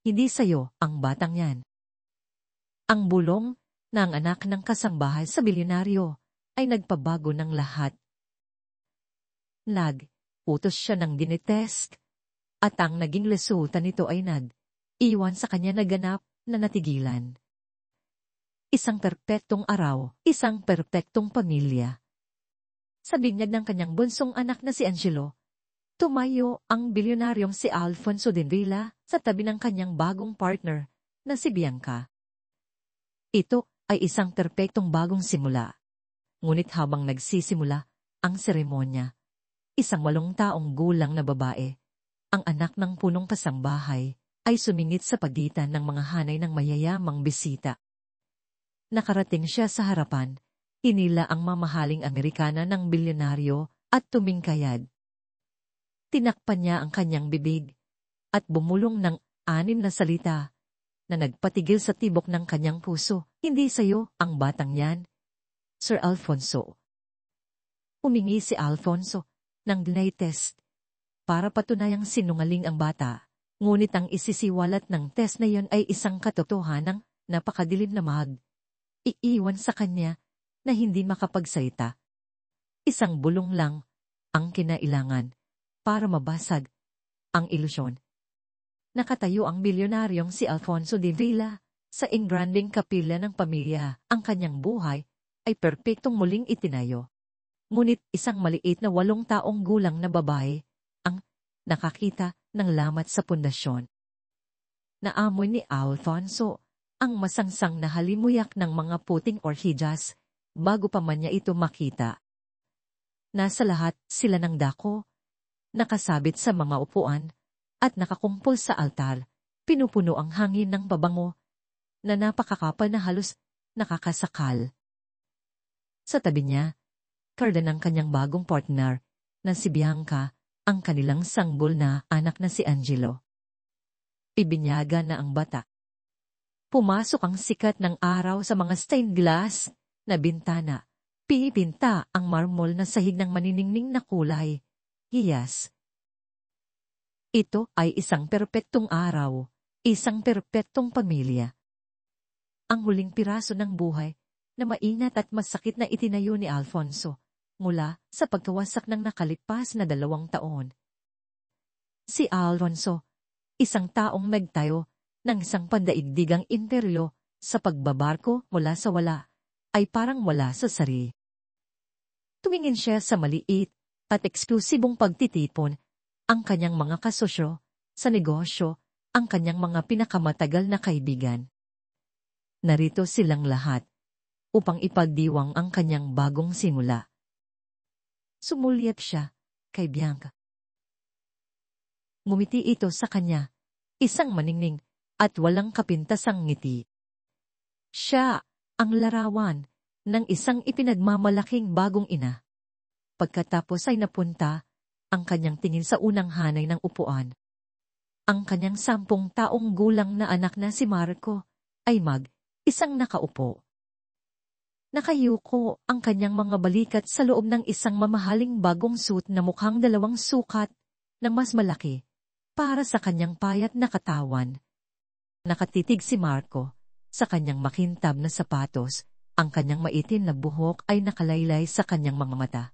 Hindi sayo ang batang yan. Ang bulong ng anak ng kasambahay sa bilyonaryo ay nagpabago ng lahat. Utos siya ng dinitest, at ang naging resulta nito ay iwan sa kanya na ganap na natigilan. Isang perpektong araw, isang perpektong pamilya. Sa binyag ng kanyang bunsong anak na si Angelo, tumayo ang bilyonaryong si Alfonso Denvilla sa tabi ng kanyang bagong partner na si Bianca. Ito ay isang perpektong bagong simula. Ngunit habang nagsisimula ang seremonya, isang 8 taong gulang na babae, ang anak ng punong kasambahay, ay sumingit sa pagitan ng mga hanay ng mayayamang bisita. Nakarating siya sa harapan, hinila ang mamahaling Amerikana ng bilyonaryo at tumingkayad. Tinakpan niya ang kanyang bibig at bumulong ng 6 na salita na nagpatigil sa tibok ng kanyang puso. Hindi sayo ang batang yan, Sir Alfonso. Humingi si Alfonso ng DNA test para patunayang sinungaling ang bata, ngunit ang isisiwalat ng test na yon ay isang katotohanang napakadilim na iiwan sa kanya na hindi makapagsalita. Isang bulong lang ang kinailangan para mabasag ang ilusyon. Nakatayo ang bilyonaryong si Alfonso Denvilla sa engranding kapilya ng pamilya. Ang kanyang buhay ay perpektong muling itinayo. Ngunit isang maliit na 8 taong gulang na babae ang nakakita ng lamat sa pundasyon. Naamoy ni Alfonso ang masangsang na halimuyak ng mga puting orhidyas bago pa man niya ito makita. Nasa lahat sila ng dako, nakasabit sa mga upuan, at nakakumpol sa altar, pinupuno ang hangin ng pabango na napakakapal na halos nakakasakal. Sa tabi niya, karda ng kanyang bagong partner na si Bianca, ang kanilang sanggol na anak na si Angelo. Ibinyaga na ang bata. Pumasok ang sikat ng araw sa mga stained glass na bintana. Pinipinta ang marmol na sahig ng maniningning na kulay. Hiyas. Ito ay isang perpektong araw, isang perpektong pamilya. Ang huling piraso ng buhay na mainat at masakit na itinayo ni Alfonso mula sa pagkawasak ng nakalipas na 2 taon. Si Alfonso, isang taong nagtayo ng isang pandaigdigang imperyo sa pagbabarko mula sa wala, ay parang wala sa sarili. Tumingin siya sa maliit at eksklusibong pagtitipon, ang kanyang mga kasosyo sa negosyo, ang kanyang mga pinakamatagal na kaibigan. Narito silang lahat upang ipagdiwang ang kanyang bagong simula. Sumulyap siya kay Bianca. Ngumiti ito sa kanya, isang maningning at walang kapintasang ngiti. Siya ang larawan ng isang ipinagmamalaking bagong ina. Pagkatapos ay napunta ang kanyang tingin sa unang hanay ng upuan. Ang kanyang 10 taong gulang na anak na si Marco ay isang nakaupo. Nakayuko ang kanyang mga balikat sa loob ng isang mamahaling bagong suit na mukhang 2 sukat na mas malaki para sa kanyang payat na katawan. Nakatitig si Marco sa kanyang makintab na sapatos, ang kanyang maitim na buhok ay nakalaylay sa kanyang mga mata.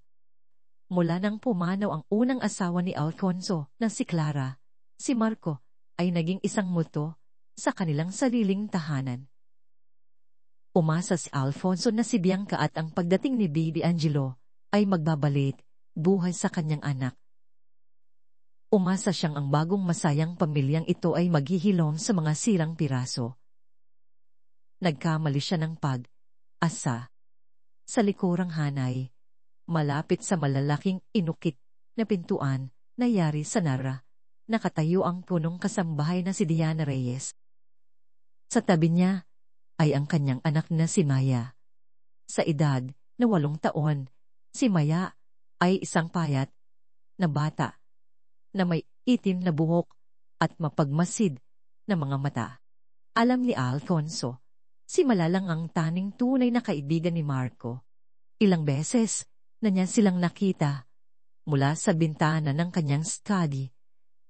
Mula nang pumanaw ang unang asawa ni Alfonso na si Clara, si Marco ay naging isang multo sa kanilang sariling tahanan. Umasa si Alfonso na si Bianca at ang pagdating ni Baby Angelo ay magbabalik buhay sa kanyang anak. Umasa siyang ang bagong masayang pamilyang ito ay maghihilom sa mga sirang piraso. Nagkamali siya ng pag-asa. Sa likurang hanay, malapit sa malalaking inukit na pintuan na yari sa Nara, nakatayo ang punong kasambahay na si Diana Reyes. Sa tabi niya ay ang kanyang anak na si Maya. Sa edad na 8 taon, si Maya ay isang payat na bata na may itim na buhok at mapagmasid na mga mata. Alam ni Alfonso, si Malalang ang taning tunay na kaibigan ni Marco. Ilang beses na niya silang nakita mula sa bintana ng kanyang study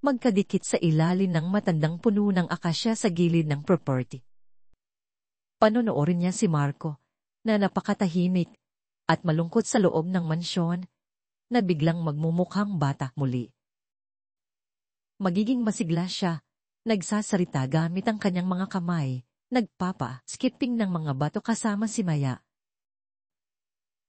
magkadikit sa ilalim ng matandang puno ng akasya sa gilid ng property. Panonoorin niya si Marco, na napakatahimik at malungkot sa loob ng mansyon, na biglang magmumukhang bata muli. Magiging masigla siya, nagsasalita gamit ang kanyang mga kamay, skipping ng mga bato kasama si Maya.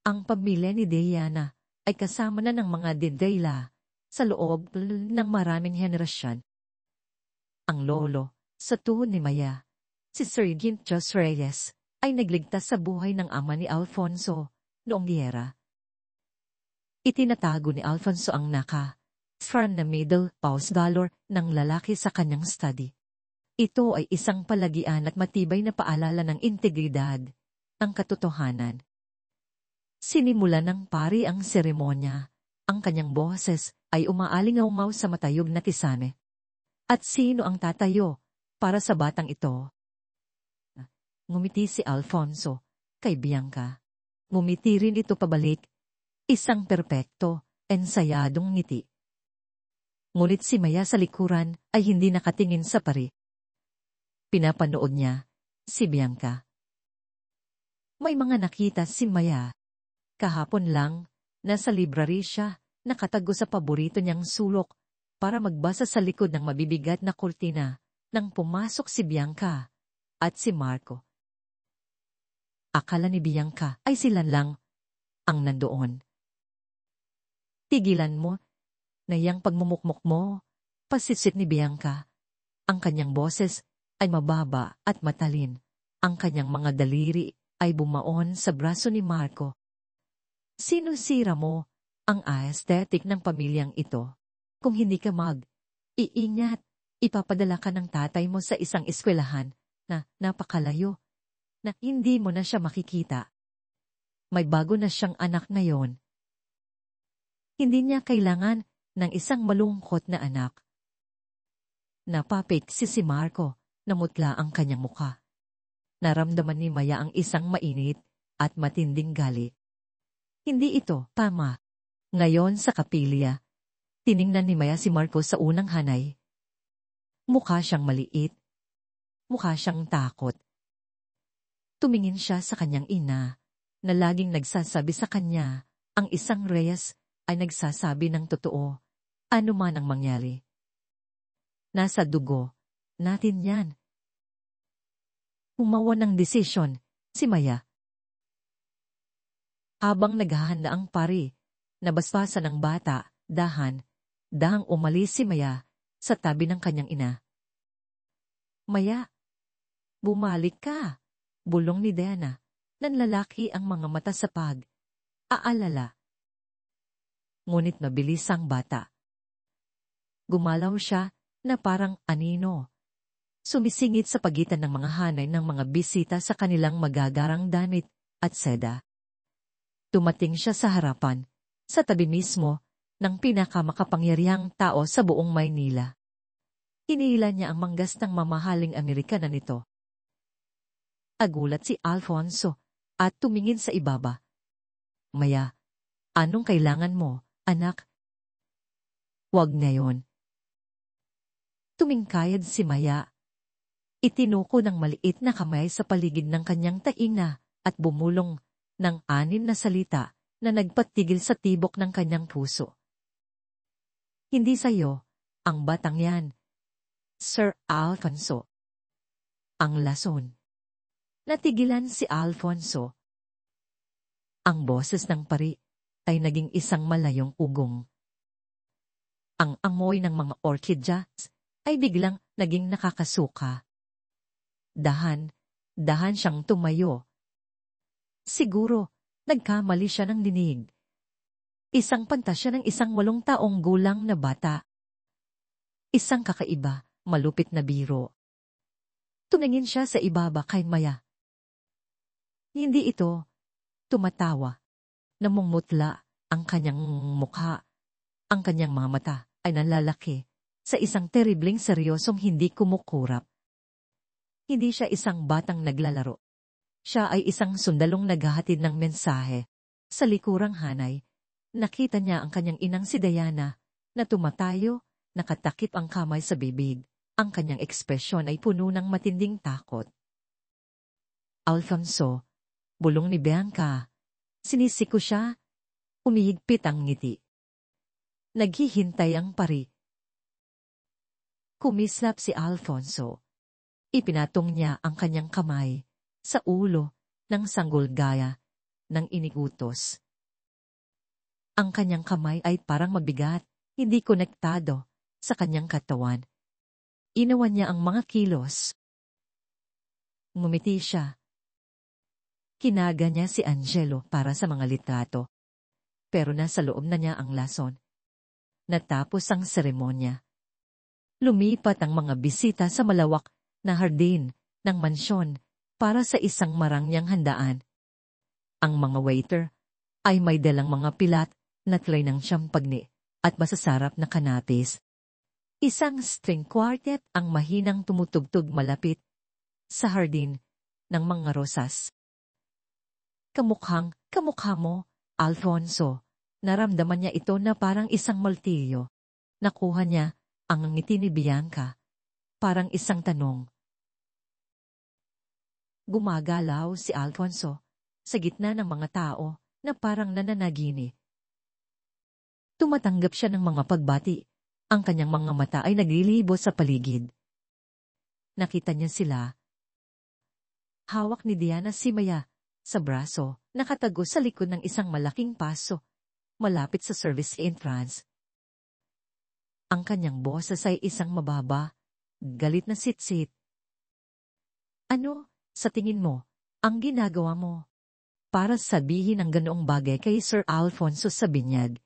Ang pamilya ni Diana ay kasama na ng mga Didela sa loob ng maraming henerasyon. Ang lolo, sa tuhod ni Maya, si Sir Gintos Reyes, ay nagligtas sa buhay ng ama ni Alfonso noong giyera. Itinatago ni Alfonso ang from the middle $1 ng lalaki sa kanyang study. Ito ay isang palagian at matibay na paalala ng integridad, ang katotohanan. Sinimula ng pari ang seremonya. Ang kanyang boses ay umaalingaw sa matayog na tisane. At sino ang tatayo para sa batang ito? Ngumiti si Alfonso kay Bianca. Ngumiti rin ito pabalik. Isang perpekto, ensayadong ngiti. Ngunit si Maya sa likuran ay hindi nakatingin sa pari. Pinapanood niya si Bianca. May mga nakita si Maya. Kahapon lang, nasa library siya, nakatago sa paborito niyang sulok para magbasa sa likod ng mabibigat na kurtina nang pumasok si Bianca at si Marco. Akala ni Bianca ay sila lang ang nandoon. Tigilan mo na yang pagmumukmok mo, pasisit ni Bianca. Ang kanyang boses ay mababa at matalin. Ang kanyang mga daliri ay bumaon sa braso ni Marco. Sinusira mo ang aesthetic ng pamilyang ito. Kung hindi ka iingat, ipapadala ka ng tatay mo sa isang eskwelahan na napakalayo, na hindi mo na siya makikita. May bago na siyang anak ngayon. Hindi niya kailangan ng isang malungkot na anak. Napapiksi si Marco, namutla ang kanyang mukha. Naramdaman ni Maya ang isang mainit at matinding galit. Hindi ito tama. Ngayon sa kapilya, tiningnan ni Maya si Marco sa unang hanay. Mukha siyang maliit. Mukha siyang takot. Tumingin siya sa kanyang ina, na laging nagsasabi sa kanya, ang isang Reyes ay nagsasabi ng totoo, ano man ang mangyari. Nasa dugo natin yan. Humawa ng desisyon si Maya. Habang naghahanda ang pari, nabasbasan ng bata, dahang umalis si Maya sa tabi ng kanyang ina. Maya, bumalik ka, bulong ni Diana, nanlalaki ang mga mata sa aalala. Ngunit mabilis ang bata. Gumalaw siya na parang anino. Sumisingit sa pagitan ng mga hanay ng mga bisita sa kanilang magagarang damit at seda. Tumating siya sa harapan, sa tabi mismo, ng pinakamakapangyarihang tao sa buong Maynila. Iniila niya ang manggastang mamahaling Amerikana nito. Agulat si Alfonso at tumingin sa ibaba. Maya, anong kailangan mo, anak? Wag na yon. Tumingkayad si Maya. Itinuko ng maliit na kamay sa paligid ng kanyang tainga at bumulong ng 6 na salita na nagpatigil sa tibok ng kanyang puso. Hindi sa'yo, ang batang yan, Sir Alfonso. Ang lason. Natigilan si Alfonso. Ang boses ng pari ay naging isang malayong ugong. Ang amoy ng mga orchidyas ay biglang naging nakakasuka. Dahan siyang tumayo. Siguro, nagkamali siya ng dinig. Isang pantasya ng isang 8 taong gulang na bata. Isang kakaiba, malupit na biro. Tumingin siya sa ibaba kay Maya. Hindi ito tumatawa. Namumutla ang kanyang mukha. Ang kanyang mga mata ay nalalaki sa isang terribling seryosong hindi kumukurap. Hindi siya isang batang naglalaro. Siya ay isang sundalong naghahatid ng mensahe. Sa likurang hanay, nakita niya ang kanyang inang si Diana na tumatayo Nakatakip ang kamay sa bibig. Ang kanyang ekspresyon ay puno ng matinding takot. Alfonso, bulong ni Bianca. Sinisiko siya. Umihigpit ang ngiti. Naghihintay ang pari. Kumislap si Alfonso. Ipinatong niya ang kanyang kamay sa ulo ng sanggol gaya ng inigutos. Ang kanyang kamay ay parang mabigat, hindi konektado sa kanyang katawan. Inawan niya ang mga kilos. Ngumiti siya. Kinaga niya si Angelo para sa mga litrato. Pero nasa loob na niya ang lason. Natapos ang seremonya. Lumipat ang mga bisita sa malawak na hardin ng mansyon para sa isang marangyang handaan. Ang mga waiter ay may dalang mga pilat na tray ng champagne at masasarap na kanapis. Isang string quartet ang mahinang tumutugtog malapit sa hardin ng mga rosas. Kamukha mo, Alfonso. Naramdaman niya ito na parang isang martilyo. Nakuha niya ang ngiti ni Bianca. Parang isang tanong. Gumagalaw si Alfonso sa gitna ng mga tao na parang nananagini. Tumatanggap siya ng mga pagbati. Ang kanyang mga mata ay naglilibo sa paligid. Nakita niya sila. Hawak ni Diana si Maya sa braso, nakatago sa likod ng isang malaking paso, malapit sa service entrance. Ang kanyang boses ay isang mababa, galit na sitsit. Ano, sa tingin mo, ang ginagawa mo? Para sabihin ang ganoong bagay kay Sir Alfonso sa binyag.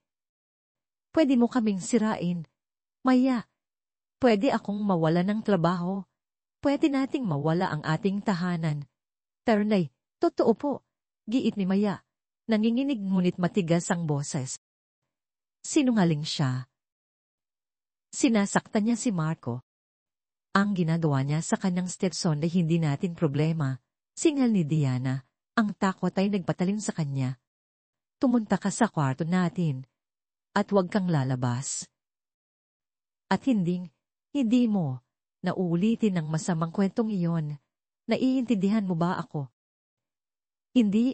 Pwede mo kaming sirain. Maya, pwede akong mawala ng trabaho. Pwede nating mawala ang ating tahanan. Ternay, totoo po, giit ni Maya. Nanginginig ngunit matigas ang boses. Sinungaling siya. Sinasaktan niya si Marco. Ang ginagawa niya sa kanyang stepson ay hindi natin problema. Singal ni Diana, ang takot ay nagpatalim sa kanya. Tumunta ka sa kwarto natin. At huwag kang lalabas. At hindi mo nauulitin ang masamang kwentong iyon. Naiintindihan mo ba ako? Hindi.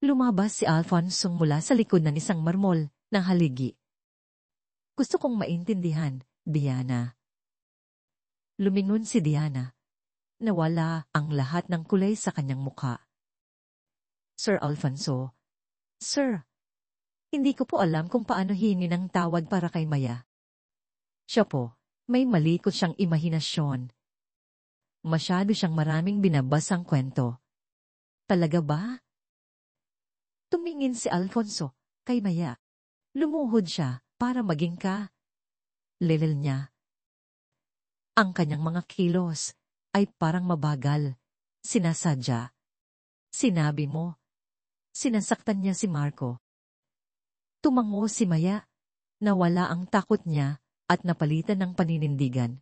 Lumabas si Alfonso mula sa likod ng isang marmol ng haligi. Gusto kong maintindihan, Diana. Lumingon si Diana. Nawala ang lahat ng kulay sa kanyang mukha. Sir Alfonso, Sir, hindi ko po alam kung paano hingin ang tawad para kay Maya. Siya po, may malikot siyang imahinasyon. Masyado siyang maraming binabasang kwento. Talaga ba? Tumingin si Alfonso kay Maya. Lumuhod siya para maging lelel niya. Ang kanyang mga kilos ay parang mabagal. Sinasadya. Sinabi mo. Sinasaktan niya si Marco. Tumango si Maya. Nawala ang takot niya at napalitan ng paninindigan.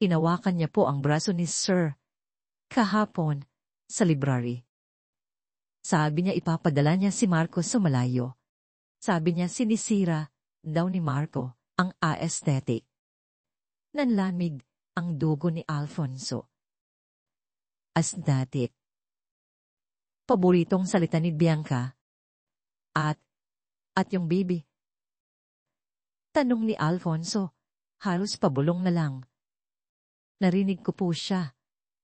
Inawakan niya po ang braso ni Sir. Kahapon, sa library. Sabi niya ipapadala niya si Marco sa malayo. Sabi niya sinisira daw ni Marco ang aesthetic. Nanlamig ang dugo ni Alfonso. Aesthetic. Paboritong salita ni Bianca. At yung baby. Tanong ni Alfonso, halos pabulong na lang. Narinig ko po siya,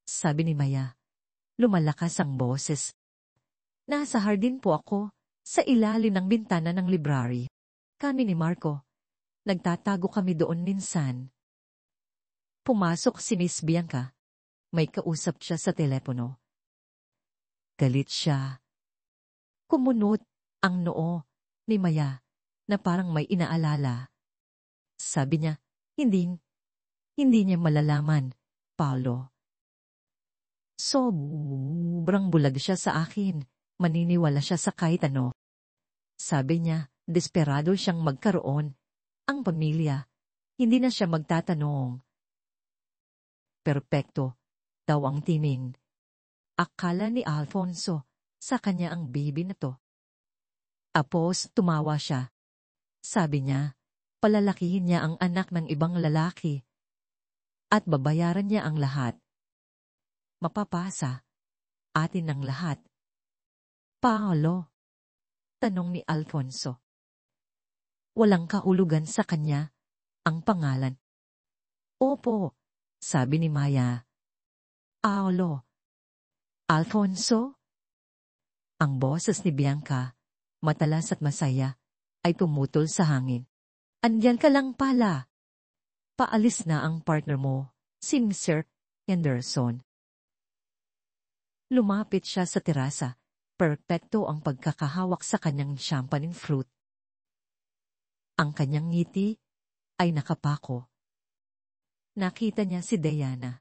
sabi ni Maya. Lumalakas ang boses. Nasa hardin po ako, sa ilalim ng bintana ng library. Kami ni Marco. Nagtatago kami doon minsan. Pumasok si Miss Bianca. May kausap siya sa telepono. Galit siya. Kumunot ang noo ni Maya na parang may inaalala. Sabi niya, hindi niya malalaman, Paolo. Sobrang bulag siya sa akin. Maniniwala siya sa kahit ano. Sabi niya, desperado siyang magkaroon. Ang pamilya, hindi na siya magtatanong. Perpekto, daw ang timing. Akala ni Alfonso, sa kanya ang baby na to. Apos tumawa siya. Sabi niya, Palalakihin niya ang anak ng ibang lalaki. At babayaran niya ang lahat. Mapapasa. Atin ng lahat. Paolo? Tanong ni Alfonso. Walang kahulugan sa kanya ang pangalan. Opo, sabi ni Maya. Paolo. Alfonso? Ang boses ni Bianca, matalas at masaya, ay tumutol sa hangin. Andyan ka lang pala. Paalis na ang partner mo, si Mr. Henderson. Lumapit siya sa terasa. Perpekto ang pagkakahawak sa kanyang champagne fruit. Ang kanyang ngiti ay nakapako. Nakita niya si Diana.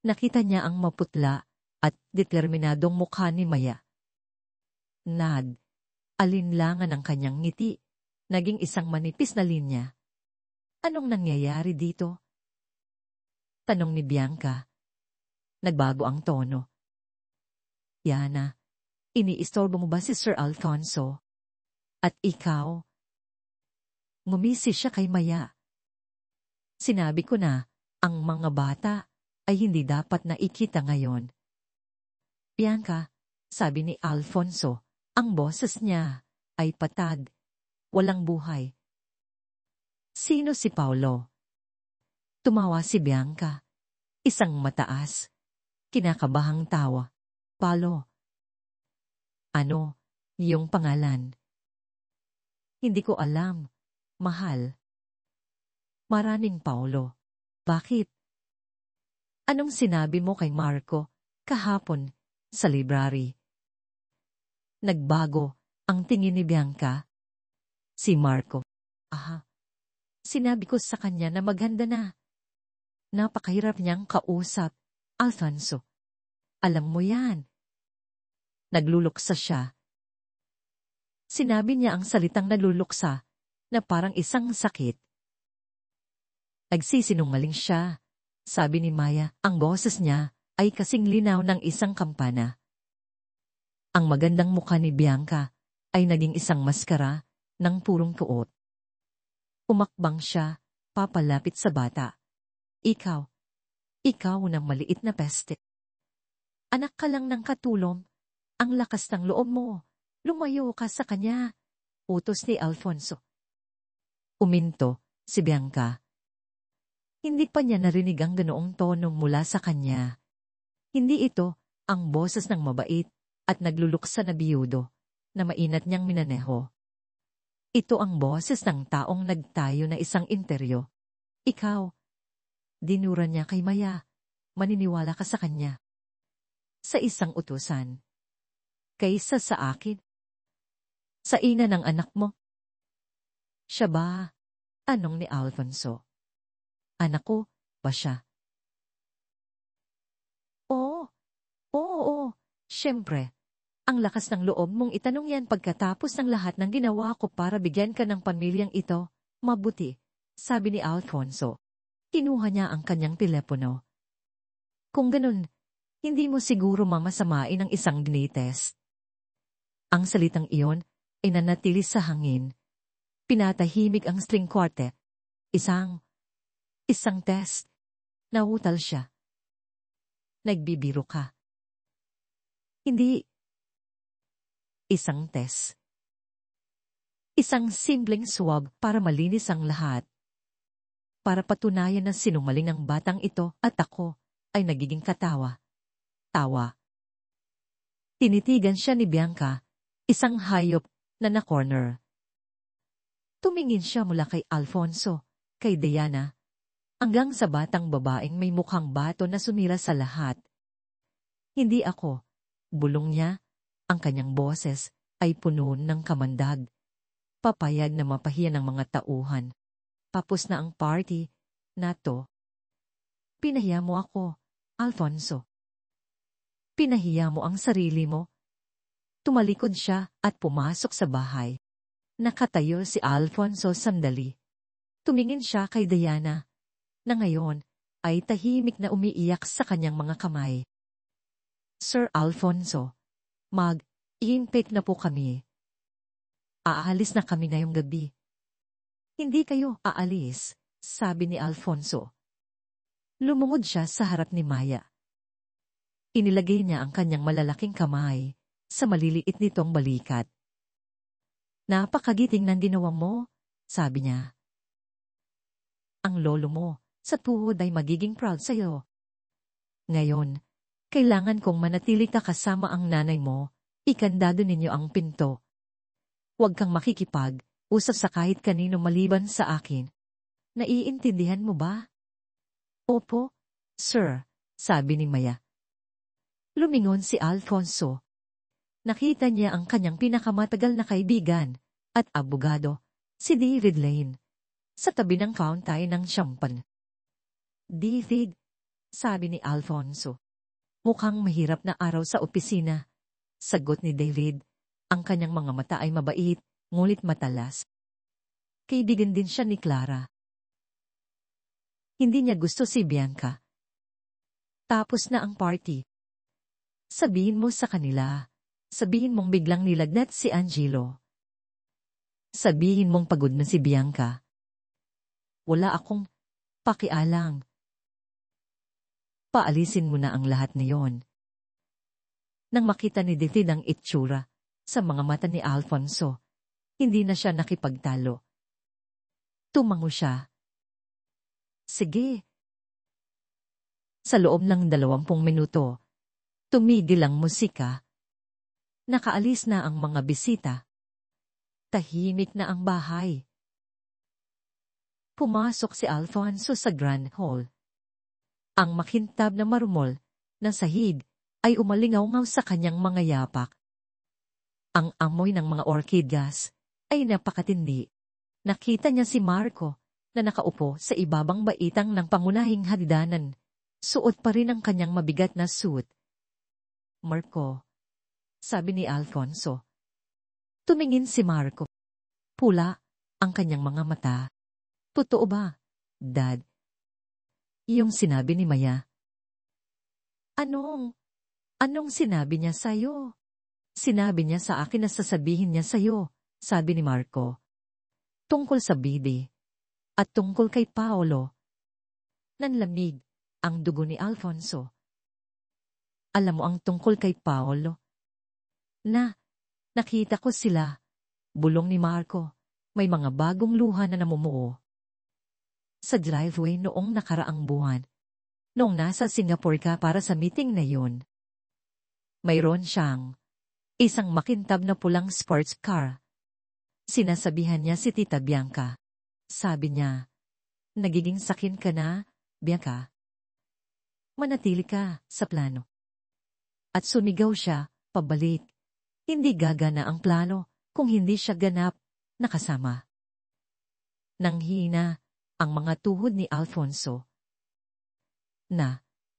Nakita niya ang maputla at determinadong mukha ni Maya. Alinlangan ang kanyang ngiti, naging isang manipis na linya. Anong nangyayari dito? Tanong ni Bianca. Nagbago ang tono. Yana, iniistorbo mo ba si Sir Alfonso? At ikaw? Ngumisi siya kay Maya. Sinabi ko na, ang mga bata ay hindi dapat nakikita ngayon. Bianca, sabi ni Alfonso, ang boses niya ay patag, walang buhay. Sino si Paolo? Tumawa si Bianca. Isang mataas, kinakabahang tawa. Paolo. Ano, iyong pangalan? Hindi ko alam, mahal. Maraming Paolo. Bakit? Anong sinabi mo kay Marco kahapon sa library? Nagbago ang tingin ni Bianca. Si Marco. Aha. Sinabi ko sa kanya na maganda na. Napakahirap niyang kausap, Alfonso. Alam mo yan. Nagluluksa siya. Sinabi niya ang salitang nagluluksa na parang isang sakit. Nagsisinungaling siya. Sabi ni Maya, ang boses niya ay kasing linaw ng isang kampana. Ang magandang mukha ni Bianca ay naging isang maskara ng purong tuot. Umakbang siya, papalapit sa bata. Ikaw ng maliit na peste. Anak ka lang ng katulong, ang lakas ng loob mo. Lumayo ka sa kanya. Utos ni Alfonso. Uminto si Bianca. Hindi pa niya narinig ang ganoong tono mula sa kanya. Hindi ito ang boses ng mabait at nagluluksa na biyudo na mainat niyang minaneho. Ito ang boses ng taong nagtayo na isang interyo. Ikaw, dinura niya kay Maya, maniniwala ka sa kanya. Sa isang utusan. Kaysa sa akin. Sa ina ng anak mo. Siya ba? Tanong ni Alfonso. Anak ko ba siya? Oo, siyempre. Ang lakas ng loob mong itanong yan pagkatapos ng lahat ng ginawa ko para bigyan ka ng pamilyang ito. Mabuti, sabi ni Alfonso. Kinuha niya ang kanyang telepono. Kung ganun, hindi mo siguro mamasamain ang isang DNA test. Ang salitang iyon ay nanatili sa hangin. Pinatahimik ang string quartet. Isang test. Nahutal siya. Nagbibiro ka. Hindi. Isang test. Isang simpleng swab para malinis ang lahat. Para patunayan na sinungaling ng batang ito at ako ay nagiging katawa. Tawa. Tinitigan siya ni Bianca, isang hayop na na-corner. Tumingin siya mula kay Alfonso, kay Diana, hanggang sa batang babaeng may mukhang bato na sumira sa lahat. Hindi ako, bulong niya, ang kanyang boses ay puno ng kamandag. Papayag na mapahiya ng mga tauhan. Tapos na ang party na to. Pinahiya mo ako, Alfonso. Pinahiya mo ang sarili mo. Tumalikod siya at pumasok sa bahay. Nakatayo si Alfonso sandali. Tumingin siya kay Diana, na ngayon ay tahimik na umiiyak sa kanyang mga kamay. Sir Alfonso, mag-iintake na po kami. Aalis na kami ngayong gabi. Hindi kayo aalis, sabi ni Alfonso. Lumungod siya sa harap ni Maya. Inilagay niya ang kanyang malalaking kamay sa maliliit nitong balikat. Napakagiting ng ginawa mo, sabi niya. Ang lolo mo sa tuhod ay magiging proud sa'yo. Ngayon, kailangan kong manatili ka kasama ang nanay mo, ikandado ninyo ang pinto. Huwag kang makikipag-usap sa kahit kanino maliban sa akin. Naiintindihan mo ba? Opo, sir, sabi ni Maya. Lumingon si Alfonso. Nakita niya ang kanyang pinakamatagal na kaibigan at abogado, si David Lane, sa tabi ng fountain ng champagne. David, sabi ni Alfonso. Mukhang mahirap na araw sa opisina. Sagot ni David. Ang kanyang mga mata ay mabait, ngulit matalas. Kaibigan din siya ni Clara. Hindi niya gusto si Bianca. Tapos na ang party. Sabihin mo sa kanila. Sabihin mong biglang nilagnat si Angelo. Sabihin mong pagod na si Bianca. Wala akong pakialang. Paalisin mo na ang lahat na yon. Nang makita ni David ang itsura sa mga mata ni Alfonso, hindi na siya nakipagtalo. Tumango siya. Sige. Sa loob ng 20 minuto, tumigil ang musika. Nakaalis na ang mga bisita. Tahimik na ang bahay. Pumasok si Alfonso sa Grand Hall. Ang makintab na marmol na sahig ay umalingaw-ngaw sa kanyang mga yapak. Ang amoy ng mga orchidyas ay napakatindi. Nakita niya si Marco na nakaupo sa ibabang baitang ng pangunahing hagdanan. Suot pa rin ang kanyang mabigat na suit. Marco, sabi ni Alfonso. Tumingin si Marco. Pula ang kanyang mga mata. Totoo ba, Dad? Iyong sinabi ni Maya. Anong sinabi niya sa'yo? Sinabi niya sa akin na sasabihin niya sa'yo, sabi ni Marco. Tungkol sa Bibi. At tungkol kay Paolo. Nanlamig ang dugo ni Alfonso. Alam mo ang tungkol kay Paolo? Nakita ko sila. Bulong ni Marco. May mga bagong luha na namumuo. Sa driveway noong nakaraang buwan. Noong nasa Singapore ka para sa meeting na yun. Mayroon siyang isang makintab na pulang sports car. Sinasabihan niya si Tita Bianca. Sabi niya, nagiging sakin ka na, Bianca. Manatili ka sa plano. At sumigaw siya, pabalik. Hindi gagana ang plano kung hindi siya ganap nakasama. Nanghina ang mga tuhod ni Alfonso.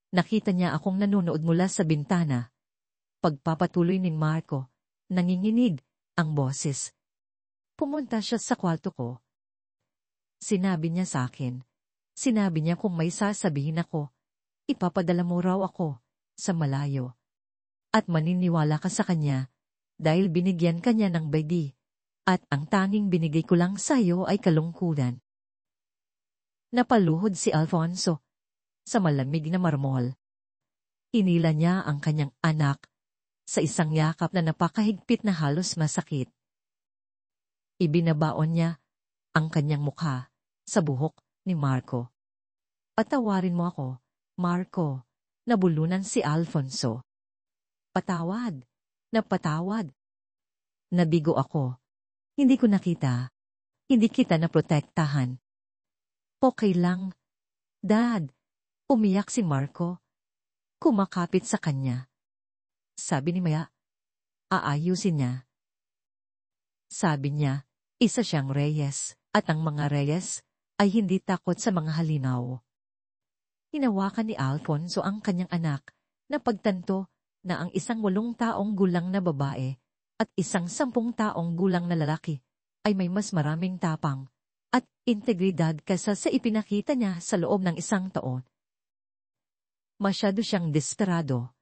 Nakita niya akong nanonood mula sa bintana. Pagpapatuloy ni Marco, nanginginig ang boses. Pumunta siya sa kwarto ko. Sinabi niya sa akin. Sinabi niya kung may sasabihin ako, ipapadala mo raw ako sa malayo. At maniniwala ka sa kanya dahil binigyan kanya ng baby. At ang tanging binigay ko lang sa iyo ay kalungkutan. Napaluhod si Alfonso sa malamig na marmol. Inila niya ang kanyang anak sa isang yakap na napakahigpit na halos masakit. Ibinabaon niya ang kanyang mukha sa buhok ni Marco. Patawarin mo ako, Marco, nabulunan si Alfonso. Patawad, napatawad. Nabigo ako. Hindi ko nakita. Hindi kita naprotektahan. Okay lang. Dad, umiyak si Marco. Kumakapit sa kanya. Sabi ni Maya, aayusin niya. Sabi niya, isa siyang Reyes, at ang mga Reyes ay hindi takot sa mga halinaw. Hinawakan ni Alfonso ang kanyang anak na pagtanto na ang isang 8 taong gulang na babae at isang 10 taong gulang na lalaki ay may mas maraming tapang at integridad kaysa sa ipinakita niya sa loob ng 1 taon. Masyado siyang desperado.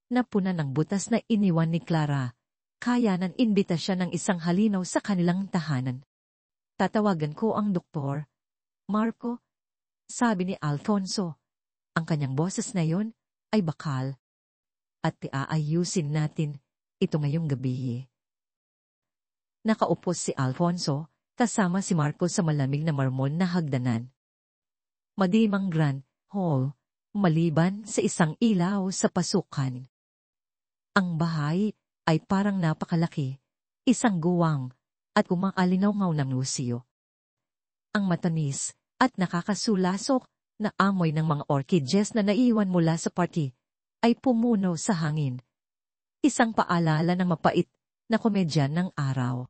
Napuna ng butas na iniwan ni Clara, kaya nang imbita siya ng isang halinaw sa kanilang tahanan. Tatawagan ko ang doktor. Marco, sabi ni Alfonso. Ang kanyang boses na yon ay bakal. At iaayusin natin ito ngayong gabi. Nakaupo si Alfonso, kasama si Marco sa malamig na marmol na hagdanan. Madimang grand hall, maliban sa isang ilaw sa pasukan. Ang bahay ay parang napakalaki, isang guwang, at kumaalinaw-ngaw ng lusyo. Ang matamis at nakakasulasok na amoy ng mga orchids na naiwan mula sa party ay pumuno sa hangin. Isang paalala ng mapait na komedya ng araw.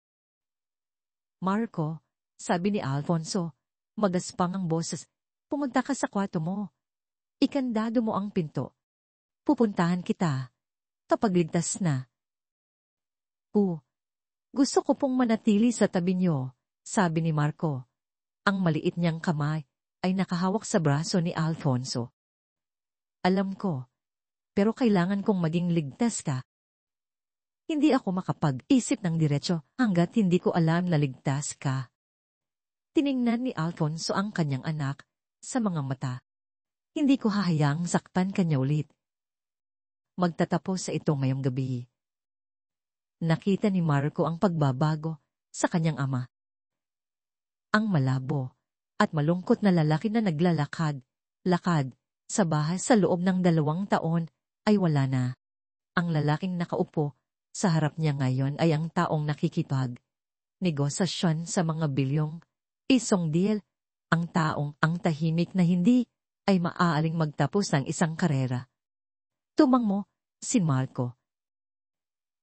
Marco, sabi ni Alfonso, magaspang ang boses, pumunta ka sa kwarto mo. Ikandado mo ang pinto. Pupuntahan kita. Kapag ligtas na. Gusto ko pong manatili sa tabi niyo, sabi ni Marco. Ang maliit niyang kamay ay nakahawak sa braso ni Alfonso. Alam ko, pero kailangan kong maging ligtas ka. Hindi ako makapag-isip ng diretso hanggat hindi ko alam na ligtas ka. Tiningnan ni Alfonso ang kanyang anak sa mga mata. Hindi ko hahayang saktan kanya ulit. Magtatapos sa ito ngayong gabi. Nakita ni Marco ang pagbabago sa kanyang ama. Ang malabo at malungkot na lalaki na naglalakad, sa bahay sa loob ng 2 taon ay wala na. Ang lalaking nakaupo sa harap niya ngayon ay ang taong nakikipag negosasyon sa mga bilyong isang deal, ang taong ang tahimik na hindi ay maaaring magtapos ng isang karera. Tumang mo, si Marco.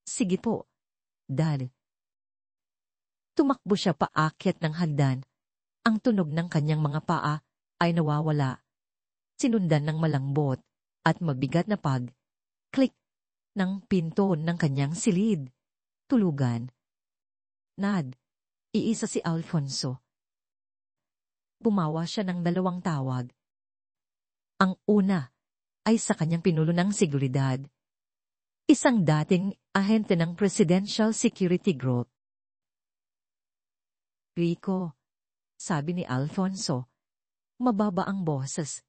Sige po, Dad. Tumakbo siya paakyat ng hagdan. Ang tunog ng kanyang mga paa ay nawawala. Sinundan ng malambot at mabigat na click ng pinto ng kanyang silid. Tulugan. Nad, iisa si Alfonso. Bumawa siya ng 2 tawag. Ang una ay sa kanyang pinulo ng seguridad. Isang dating ahente ng Presidential Security Group. Rico, sabi ni Alfonso, mababa ang boses.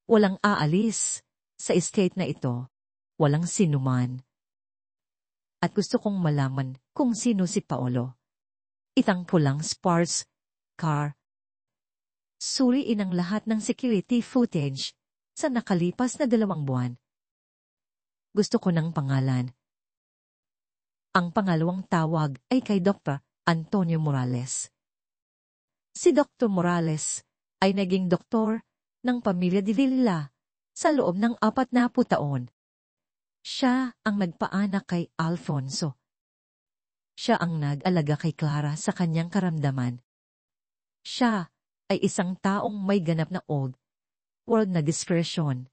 Walang aalis sa estate na ito, walang sinuman. At gusto kong malaman kung sino si Paolo. Itang pulang sports car. Suriin ang lahat ng security footage sa nakalipas na 2 buwan. Gusto ko ng pangalan. Ang pangalawang tawag ay kay Dr. Antonio Morales. Si Dr. Morales ay naging doktor ng pamilya de Villa sa loob ng 40 taon. Siya ang nagpaanak kay Alfonso. Siya ang nag-alaga kay Clara sa kanyang karamdaman. Siya ay isang taong may ganap na old world na discretion.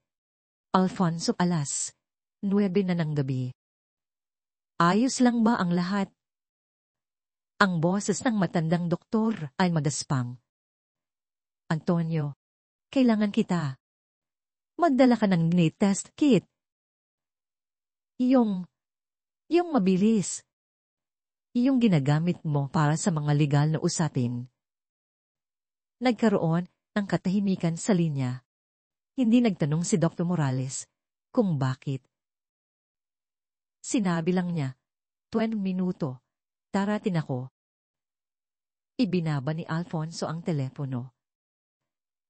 Alfonso alas 9 na ng gabi. Ayos lang ba ang lahat? Ang boses ng matandang doktor ay magaspang. Antonio, kailangan kita. Magdala ka ng test kit. Yung mabilis. Yung ginagamit mo para sa mga legal na usapin. Nagkaroon ng katahimikan sa linya. Hindi nagtanong si Dr. Morales kung bakit. Sinabi lang niya, 20 minuto, darating ako. Ibinaba ni Alfonso ang telepono.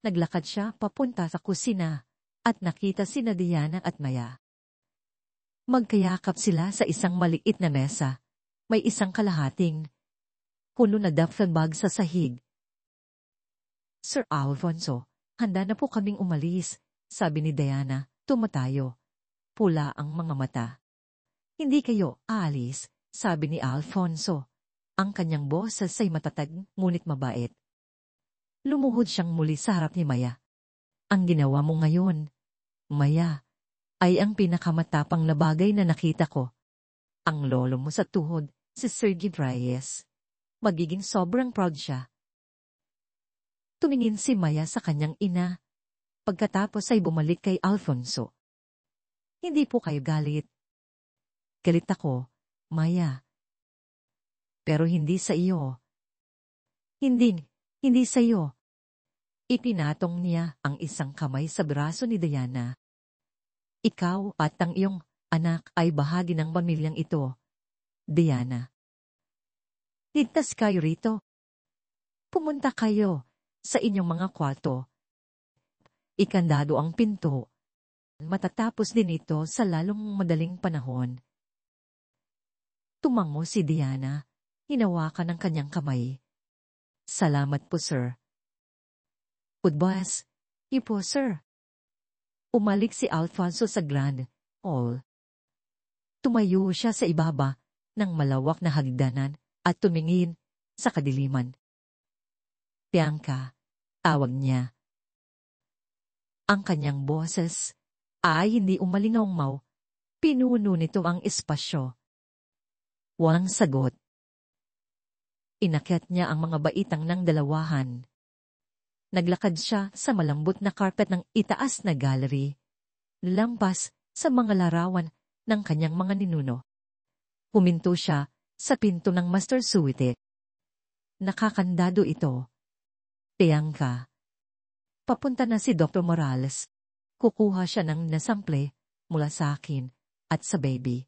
Naglakad siya papunta sa kusina at nakita sina Diana at Maya. Magkayakap sila sa isang maliit na mesa. May isang kalahating puno na duffel bag sa sahig. Sir Alfonso, handa na po kaming umalis, sabi ni Diana, tumatayo. Pula ang mga mata. Hindi kayo aalis, sabi ni Alfonso. Ang kanyang boses ay matatag ngunit mabait. Lumuhod siyang muli sa harap ni Maya. Ang ginawa mo ngayon, Maya, ay ang pinakamatapang na bagay na nakita ko. Ang lolo mo sa tuhod, si Sergey Reyes. Magiging sobrang proud siya. Tumingin si Maya sa kanyang ina. Pagkatapos ay bumalik kay Alfonso. Hindi po kayo galit. Galit ako, Maya. Pero hindi sa iyo. Hindi, hindi sa'yo. Ipinatong niya ang isang kamay sa braso ni Diana. Ikaw at ang iyong anak ay bahagi ng pamilyang ito, Diana. Ligtas kayo rito. Pumunta kayo sa inyong mga kwarto. Ikandado ang pinto. Matatapos din ito sa lalong madaling panahon. Tumango si Diana. Hinawakan ang kanyang kamay. Salamat po, sir. Udbas. Ipo, sir. Umalik si Alfonso sa Grand Hall. Tumayo siya sa ibaba ng malawak na hagdanan at tumingin sa kadiliman. Bianca, tawag niya. Ang kanyang boses ay hindi umalingaw-maw. Pinuno nito ang espasyo. Walang sagot. Inakyat niya ang mga baitang ng dalawahan. Naglakad siya sa malambot na carpet ng itaas na gallery. Lampas sa mga larawan ng kanyang mga ninuno. Huminto siya sa pinto ng master suite. Nakakandado ito. Bianca. Papunta na si Dr. Morales. Kukuha siya ng nasample mula sa akin at sa baby.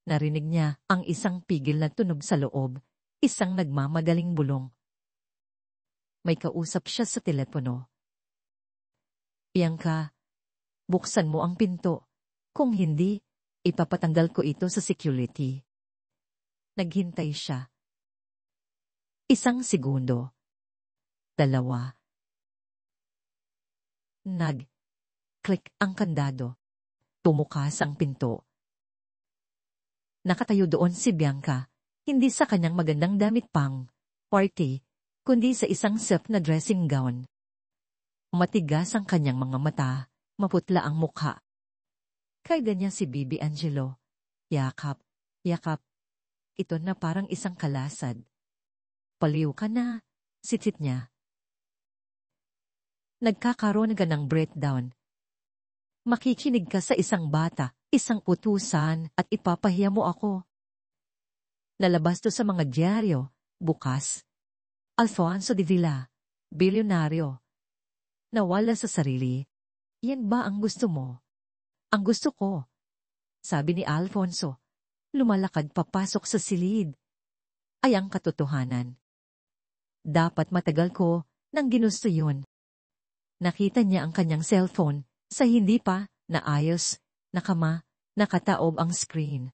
Narinig niya ang isang pigil na tunog sa loob, isang nagmamadaling bulong. May kausap siya sa telepono. Bianca, buksan mo ang pinto. Kung hindi, ipapatanggal ko ito sa security. Naghintay siya. 1 segundo. 2. Nag-click ang kandado. Tumukas ang pinto. Nakatayo doon si Bianca, hindi sa kanyang magandang damit pang party, kundi sa isang silk na dressing gown. Matigas ang kanyang mga mata, maputla ang mukha. Kaya niya si Bibi Angelo. Yakap, yakap. Ito na parang isang kalasad. Paliw ka na, sitsit niya. Nagkakaroon ka ng breakdown. Makikinig ka sa isang bata, isang utusan at ipapahiya mo ako. Lalabas to sa mga dyaryo, bukas. Alfonso de Villa, bilyonaryo. Nawala sa sarili. Yan ba ang gusto mo? Ang gusto ko. Sabi ni Alfonso, lumalakad papasok sa silid. Ay ang katotohanan. Dapat matagal ko nang ginusto yun. Nakita niya ang kanyang cellphone sa hindi pa naayos, nakama, nakataob ang screen.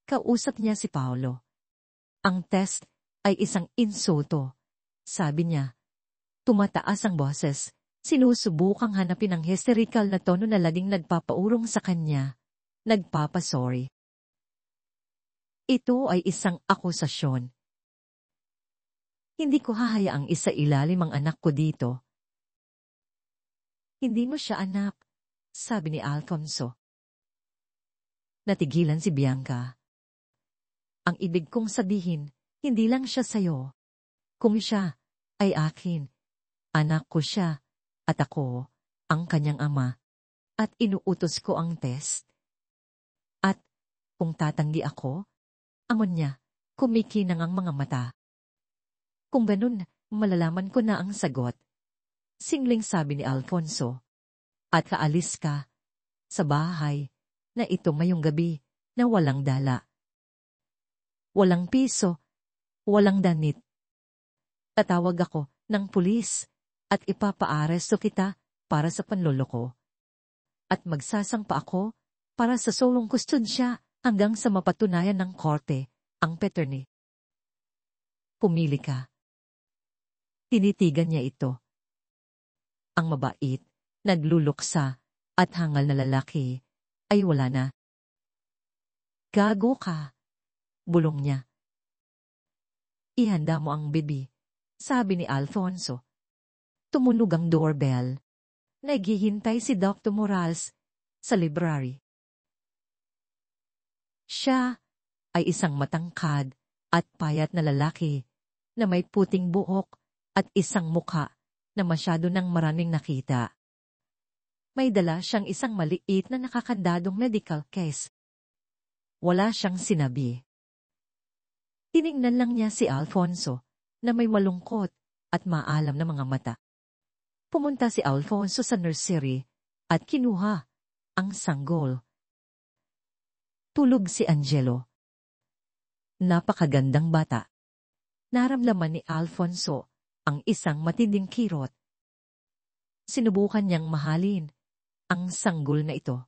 Kausap niya si Paolo. Ang test ay isang insulto. Sabi niya, tumataas ang boses, sinusubukang hanapin ang hysterical na tono na laging nagpapaurong sa kanya. Nagpapasorry. Ito ay isang akusasyon. Hindi ko hahayaang isailalim ang anak ko dito. Hindi mo siya anak, sabi ni Alfonso. Natigilan si Bianca. Ang ibig kong sabihin, hindi lang siya sayo. Kung siya ay akin, anak ko siya, at ako, ang kanyang ama, at inuutos ko ang test. At, kung tatanggi ako, amon niya, kumikinang ang mga mata. Kung ganun, malalaman ko na ang sagot. Singling sabi ni Alfonso. At kaalis ka sa bahay na ito ngayong gabi na walang dala. Walang piso, walang danit. Tatawag ako ng pulis at ipapaaresto kita para sa panloloko. At magsasangpa ako para sa solong kustudsya hanggang sa mapatunayan ng korte ang paternity. Pumili ka. Tinitigan niya ito. Ang mabait, nagluluksa, at hangal na lalaki, ay wala na. Gago ka, bulong niya. Ihanda mo ang bibi, sabi ni Alfonso. Tumunog ang doorbell. Naghihintay si Dr. Morales sa library. Siya ay isang matangkad at payat na lalaki na may puting buhok at isang mukha na masyado nang maraming nakita. May dala siyang isang maliit na nakakandadong medical case. Wala siyang sinabi. Tiningnan lang niya si Alfonso na may malungkot at maalam na mga mata. Pumunta si Alfonso sa nursery at kinuha ang sanggol. Tulog si Angelo. Napakagandang bata. Naramdaman ni Alfonso ang isang matinding kirot. Sinubukan niyang mahalin ang sanggol na ito.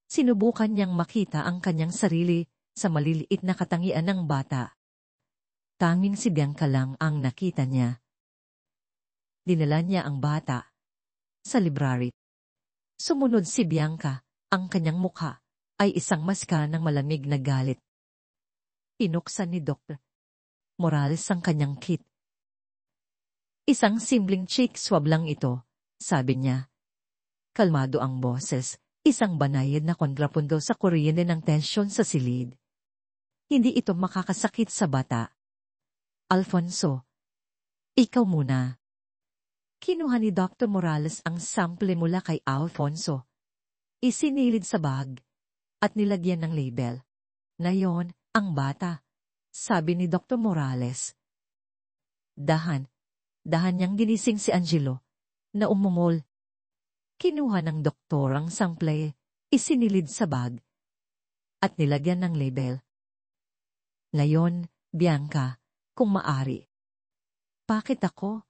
Sinubukan niyang makita ang kanyang sarili sa maliliit na katangian ng bata. Tanging si Bianca lang ang nakita niya. Dinala niya ang bata sa library. Sumunod si Bianca, ang kanyang mukha ay isang maska ng malamig na galit. Pinuksan ni Dr. Morales ang kanyang kit. Isang simpleng cheek swab lang ito, sabi niya. Kalmado ang boses, isang banayad na kontrapundo sa kuryente ng tensyon sa silid. Hindi ito makakasakit sa bata. Alfonso, ikaw muna. Kinuha ni Dr. Morales ang sample mula kay Alfonso. Isinilid sa bag at nilagyan ng label. Nayon, ang bata, sabi ni Dr. Morales. Dahan niyang ginising si Angelo, na umungol. Kinuha ng doktor ang sample, isinilid sa bag, at nilagyan ng label. Ngayon, Bianca, kung maari. Bakit ako?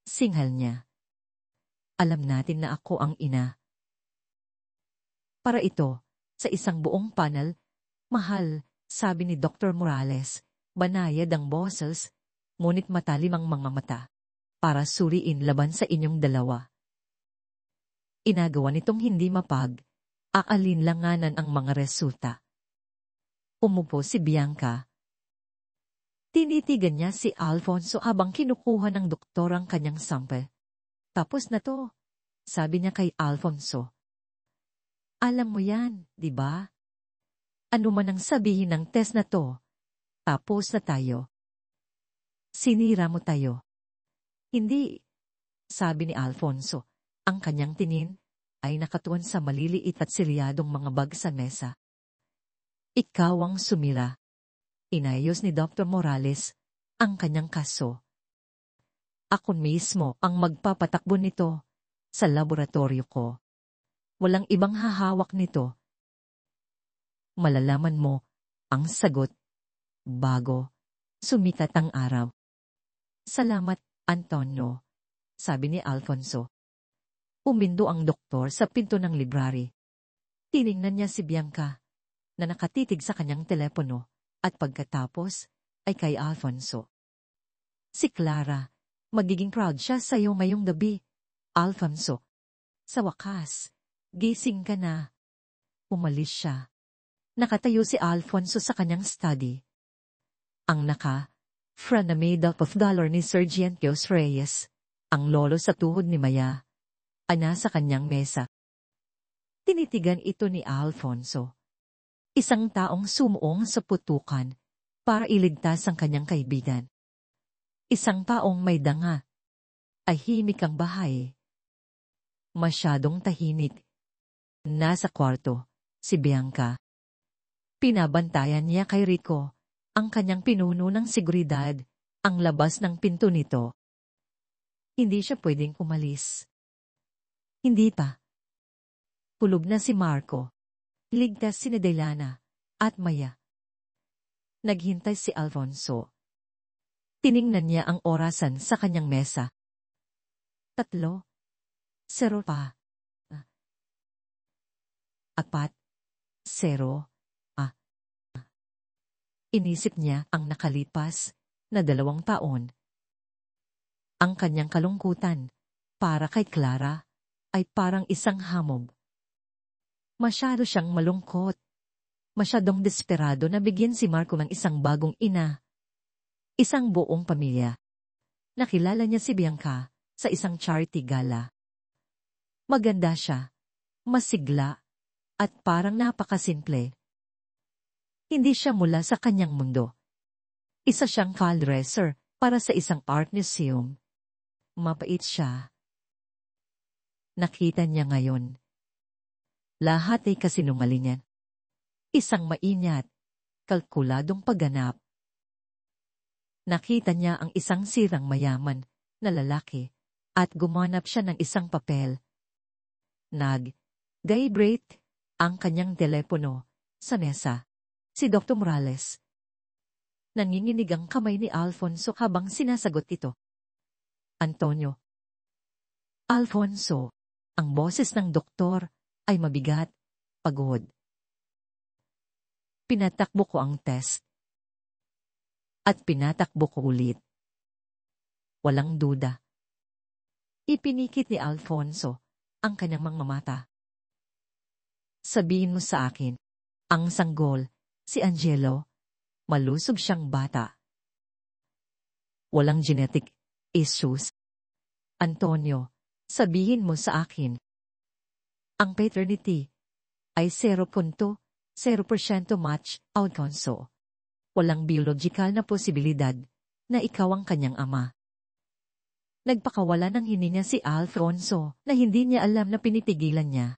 Singhal niya. Alam natin na ako ang ina. Para ito, sa isang buong panel, mahal, sabi ni Dr. Morales, banayad ang boses, ngunit matalim ang mga mata, para suriin laban sa inyong dalawa. Inagawa nitong hindi aalinlanganan ang mga resulta. Umupo si Bianca. Tinitigan niya si Alfonso habang kinukuha ng doktor ang kanyang sample. Tapos na to, sabi niya kay Alfonso. Alam mo yan, di ba? Ano man ang sabihin ng test na to, tapos na tayo. Sinira mo tayo. Hindi, sabi ni Alfonso. Ang kanyang tingin ay nakatuon sa maliliit at silyadong mga bag sa mesa. Ikaw ang sumira. Inayos ni Dr. Morales ang kanyang kaso. Ako mismo ang magpapatakbo nito sa laboratorio ko. Walang ibang hahawak nito. Malalaman mo ang sagot bago sumikat ang araw. Salamat, Antonio, sabi ni Alfonso. Umindo ang doktor sa pinto ng library. Tiningnan niya si Bianca na nakatitig sa kanyang telepono at pagkatapos ay kay Alfonso. Si Clara, magiging proud siya sa iyo ngayong gabi. Alfonso, sa wakas, gising ka na. Umalis siya. Nakatayo si Alfonso sa kanyang study. Ang front na made up of dollar ni Sergeant Jos Reyes, ang lolo sa tuhod ni Maya, ay nasa kanyang mesa. Tinitigan ito ni Alfonso. Isang taong sumuong sa putukan para iligtas ang kanyang kaibigan. Isang taong may danga. Tahimik ang bahay. Masyadong tahimik. Nasa kwarto, si Bianca. Pinabantayan niya kay Rico, ang kanyang pinuno ng seguridad, ang labas ng pinto nito. Hindi siya pwedeng umalis. Hindi pa. Hulog na si Marco. Ligtas si Delana at Maya. Naghintay si Alfonso. Tiningnan niya ang orasan sa kanyang mesa. 3, 0 pa. 4, 0. Inisip niya ang nakalipas na 2 taon. Ang kanyang kalungkutan para kay Clara ay parang isang hamog. Masyado siyang malungkot. Masyadong desperado na bigyan si Marco ng isang bagong ina. Isang buong pamilya. Nakilala niya si Bianca sa isang charity gala. Maganda siya, masigla, at parang napakasimple. Hindi siya mula sa kanyang mundo. Isa siyang fundraiser para sa isang art museum. Mapait siya. Nakita niya ngayon. Lahat ay kasinungalingan. Isang maingat, kalkuladong pagganap. Nakita niya ang isang sirang mayaman na lalaki at gumanap siya ng isang papel. Nag-vibrate ang kanyang telepono sa mesa. Si Dr. Morales. Nanginginig ang kamay ni Alfonso habang sinasagot ito. Antonio. Alfonso, ang boses ng doktor ay mabigat, pagod. Pinatakbo ko ang test. At pinatakbo ko ulit. Walang duda. Ipinikit ni Alfonso ang kanyang mga mata. Sabihin mo sa akin, ang sanggol, si Angelo, malusog siyang bata. Walang genetic issues. Antonio, sabihin mo sa akin, ang paternity ay 0.0% match, Alfonso. Walang biological na posibilidad na ikaw ang kanyang ama. Nagpakawala ng hininga si Alfonso na hindi niya alam na pinipigilan niya.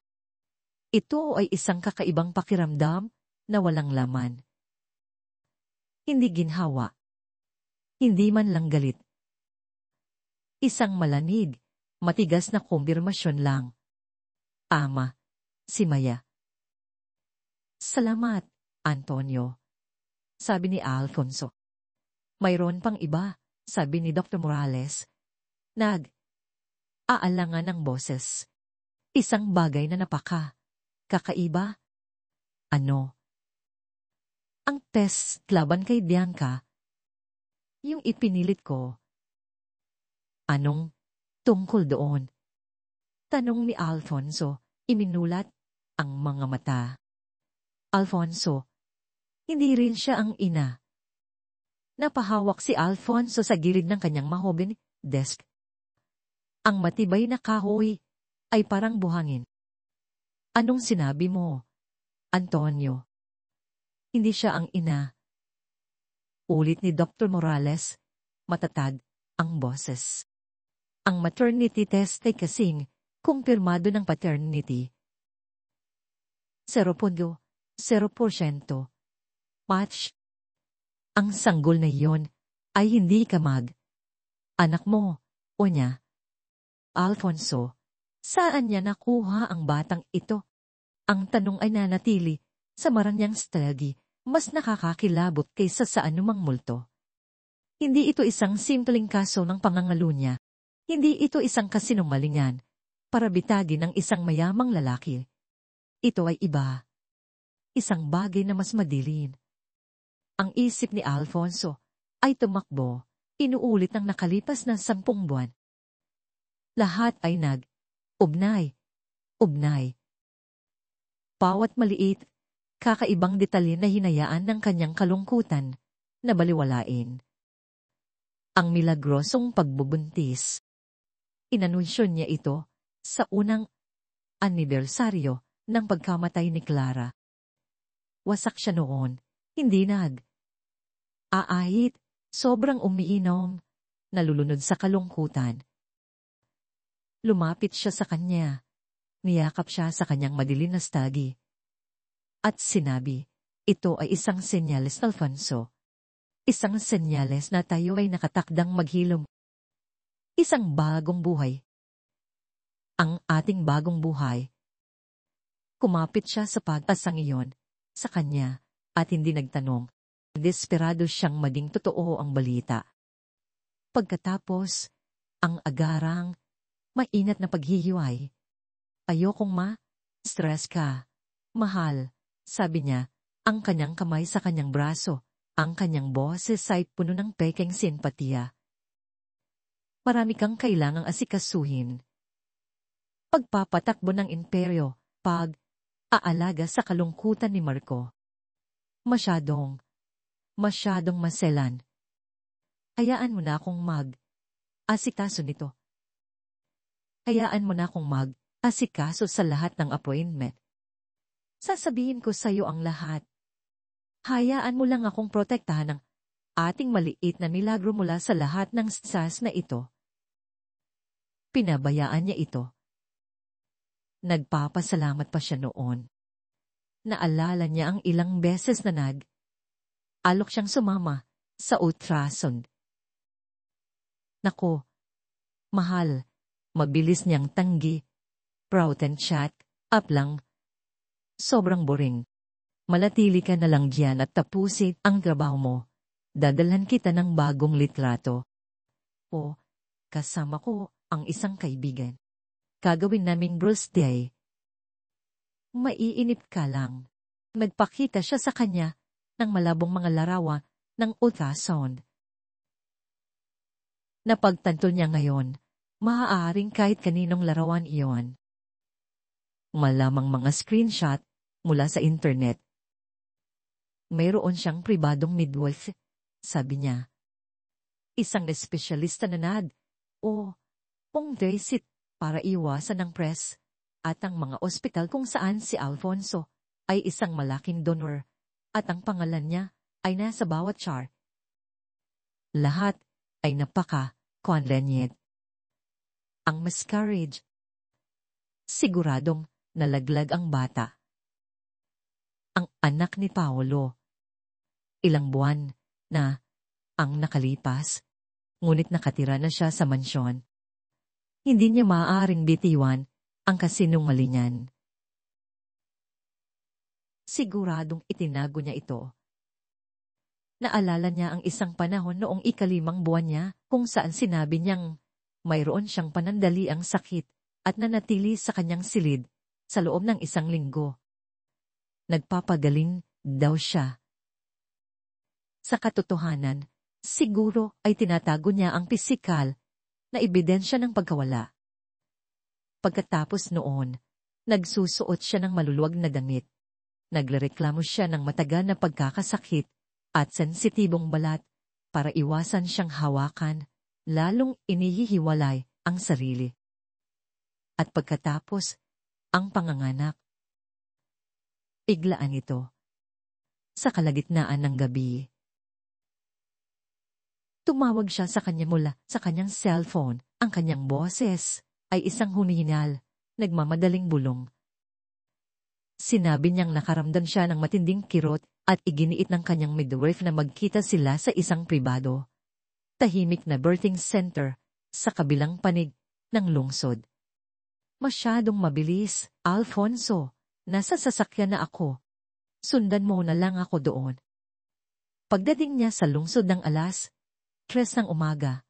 Ito ay isang kakaibang pakiramdam na walang laman. Hindi ginhawa. Hindi man lang galit. Isang malanig, matigas na kumbirmasyon lang. Ama, si Maya. Salamat, Antonio. Sabi ni Alfonso. Mayroon pang iba, sabi ni Dr. Morales. Aalangan ng boses. Isang bagay na kakaiba. Ano? Ang test laban kay Bianca. Yung ipinilit ko. Anong tungkol doon? Tanong ni Alfonso, iminulat ang mga mata. Alfonso, hindi rin siya ang ina. Napahawak si Alfonso sa gilid ng kanyang mahogany desk. Ang matibay na kahoy ay parang buhangin. Anong sinabi mo, Antonio? Hindi siya ang ina. Ulit ni Dr. Morales, matatag ang boses. Ang maternity test ay kasing kumpirmado ng paternity. 0.0% match. Ang sanggol na iyon ay hindi kamag. Anak mo, o niya. Alfonso, saan niya nakuha ang batang ito? Ang tanong ay nanatili sa maranyang study, mas nakakakilabot kaysa sa anumang multo. Hindi ito isang simpleng kaso ng pangangalo niya. Hindi ito isang kasinungalingan para bitagin ng isang mayamang lalaki. Ito ay iba. Isang bagay na mas madilin. Ang isip ni Alfonso ay tumakbo, inuulit ng nakalipas na 10 buwan. Lahat ay ugnay. Bawat maliit, kakaibang detalye na hinayaan ng kanyang kalungkutan na baliwalain. Ang milagrosong pagbubuntis. Inanunsyo niya ito sa unang anibersaryo ng pagkamatay ni Clara. Wasak siya noon, hindi aahit, sobrang umiinom, nalulunod sa kalungkutan. Lumapit siya sa kanya, niyakap siya sa kanyang madilim na stagi. At sinabi, ito ay isang senyales, Alfonso. Isang senyales na tayo ay nakatakdang maghilom. Isang bagong buhay. Ang ating bagong buhay. Kumapit siya sa pag-asang iyon, sa kanya, at hindi nagtanong. Desperado siyang maging totoo ang balita. Pagkatapos, ang agarang, mainat na paghihiway. Ayokong stress ka. Mahal, sabi niya, ang kanyang kamay sa kanyang braso, ang kanyang boses ay puno ng pekeng simpatiya. Marami kang kailangang asikasuhin. Pagpapatakbo ng imperyo, pag-aalaga sa kalungkutan ni Marco. Masyadong maselan. Hayaan mo na akong asikaso nito. Hayaan mo na akong asikaso sa lahat ng appointment. Sasabihin ko sa iyo ang lahat. Hayaan mo lang akong protektahan ng ating maliit na milagro mula sa lahat ng stress na ito. Pinabayaan niya ito. Nagpapasalamat pa siya noon. Naalala niya ang ilang beses na alok siyang sumama sa ultrasound Nako, mahal, mabilis niyang tanggi. Proud and chat, up lang. Sobrang boring. Manatili ka na lang diyan at tapusin ang trabaho mo. Dadalhan kita ng bagong litrato. O, kasama ko ang isang kaibigan. Gagawin naming birthday. Maiinip ka lang. Nagpakita siya sa kanya ng malabong mga larawan ng ultrasound. Napagtanto niya ngayon, maaaring kahit kaninong larawan iyon. Malamang mga screenshot mula sa internet. Mayroon siyang pribadong midwife, sabi niya. Isang espesyalista na o pong-visit para iwasan ng press at ang mga ospital kung saan si Alfonso ay isang malaking donor at ang pangalan niya ay nasa bawat chart. Lahat ay napaka-convenient. Ang miscarriage. Siguradong nalaglag ang bata. Ang anak ni Paolo. Ilang buwan na ang nakalipas, ngunit nakatira na siya sa mansyon. Hindi niya maaaring bitiwan ang kasinungalingan. Siguradong itinago niya ito. Naalala niya ang isang panahon noong ika-5 buwan niya kung saan sinabi niyang mayroon siyang panandaliang sakit at nanatili sa kanyang silid sa loob ng 1 linggo. Nagpapagaling daw siya. Sa katotohanan, siguro ay tinatago niya ang pisikal na ebidensya ng pagkawala. Pagkatapos noon, nagsusuot siya ng maluluwag na damit. Nagrereklamo siya ng matagal na pagkakasakit at sensitibong balat para iwasan siyang hawakan, lalong inihihiwalay ang sarili. At pagkatapos, ang panganganak. Biglaan ito. Sa kalagitnaan ng gabi, tumawag siya sa kanya mula sa kanyang cellphone. Ang kanyang boses ay isang humihinal, nagmamadaling bulong. Sinabi niyang nakaramdam siya ng matinding kirot at iginiit ng kanyang midwife na magkita sila sa isang pribado. Tahimik na birthing center sa kabilang panig ng lungsod. Masyadong mabilis, Alfonso. Nasa sasakyan na ako. Sundan mo na lang ako doon. Pagdating niya sa lungsod ng 3:00 ng umaga,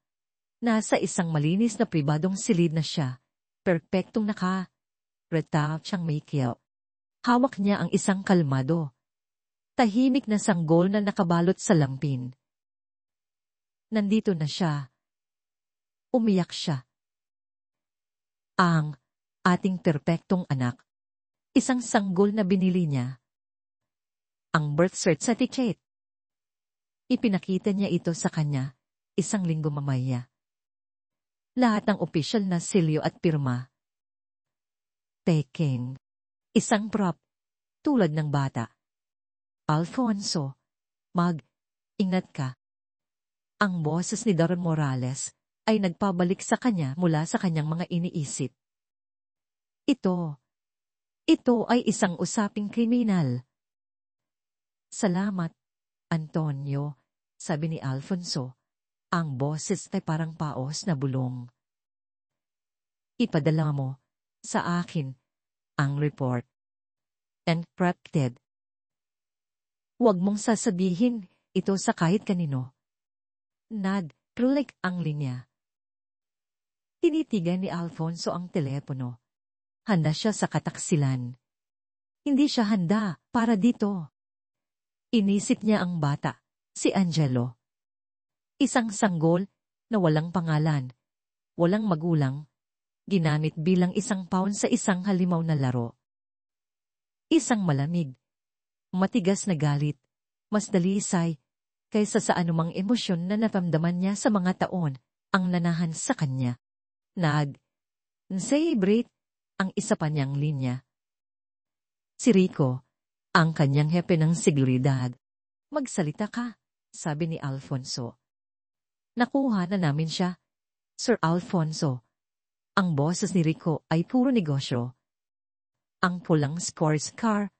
nasa isang malinis na pribadong silid na siya, perpektong naka-retouch siyang makeup. Hawak niya ang isang kalmado. Tahimik na sanggol na nakabalot sa lampin. Nandito na siya. Umiyak siya. Ang ating perpektong anak. Isang sanggol na binili niya. Ang birth certificate. Ipinakita niya ito sa kanya, 1 linggo mamaya. Lahat ng opisyal na selyo at pirma. Peking. Isang prop, tulad ng bata. Alfonso, mag-ingat ka. Ang boses ni Darren Morales ay nagpabalik sa kanya mula sa kanyang mga iniisip. Ito ay isang usaping kriminal. Salamat, Antonio, sabi ni Alfonso. Ang boses ay parang paos na bulong. Ipadala mo sa akin ang report. Encrypted. Huwag mong sasabihin ito sa kahit kanino. Nag-click ang linya. Tinitigan ni Alfonso ang telepono. Handa siya sa kataksilan. Hindi siya handa para dito. Inisip niya ang bata, si Angelo. Isang sanggol na walang pangalan, walang magulang, ginamit bilang isang pawn sa isang halimaw na laro. Isang malamig, matigas na galit, mas dalisay, kaysa sa anumang emosyon na naramdaman niya sa mga taon ang nanahan sa kanya. Nag-celebrate ang isa pa niyang linya. Si Rico, ang kanyang hepe ng seguridad. Magsalita ka, sabi ni Alfonso. Nakuha na namin siya, Sir Alfonso. Ang boses ni Rico ay puro negosyo. Ang pulang sports car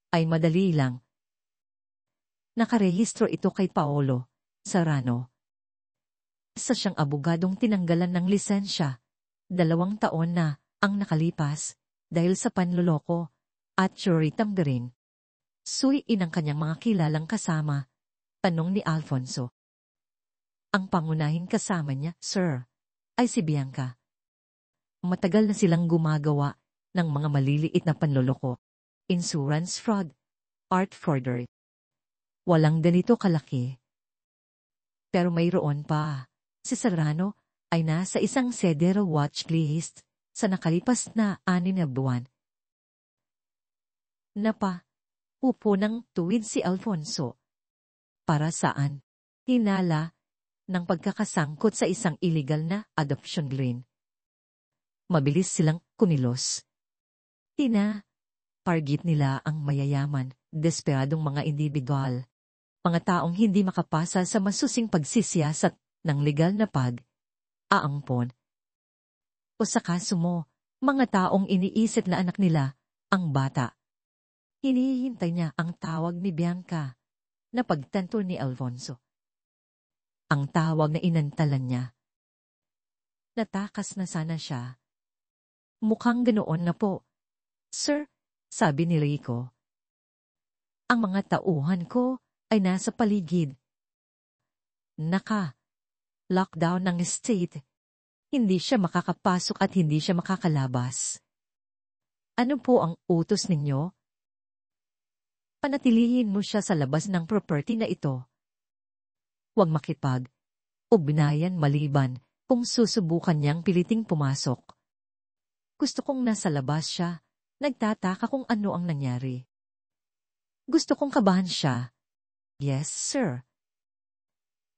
ay madali lang. Nakarehistro ito kay Paolo Serrano. Isa siyang abogadong tinanggalan ng lisensya. 2 taon na ang nakalipas dahil sa panloloko at jury tampering. Suyin ang kanyang mga kilalang kasama. Tanong ni Alfonso. Ang pangunahing kasama niya, sir, ay si Bianca. Matagal na silang gumagawa ng mga maliliit na panloloko, insurance fraud, art forgery. Walang ganito kalaki. Pero mayroon pa. Si Serrano ay nasa isang federal watch list sa nakalipas na 6 na buwan. Upo ng tuwid si Alfonso. Para saan? Hinala ng pagkakasangkot sa isang illegal na adoption green. Mabilis silang kumilos. Target nila ang mayayaman, desperadong mga individual. Mga taong hindi makapasa sa masusing pagsisiyasat ng legal na pag-aampon. O sa kaso mo, mga taong iniisip na anak nila, ang bata. Hinihintay niya ang tawag ni Bianca na pagtanto ni Alfonso. Ang tawag na inantalan niya. Natakas na sana siya. Mukhang ganoon na po. Sir, sabi ni Rico. Ang mga tauhan ko ay nasa paligid. Lockdown ng state. Hindi siya makakapasok at hindi siya makakalabas. Ano po ang utos ninyo? Panatilihin mo siya sa labas ng property na ito. Huwag makipag-ugnayan maliban kung susubukan niyang piliting pumasok. Gusto kong nasa labas siya, nagtataka kung ano ang nangyari. Gusto kong kabahan siya. Yes, sir.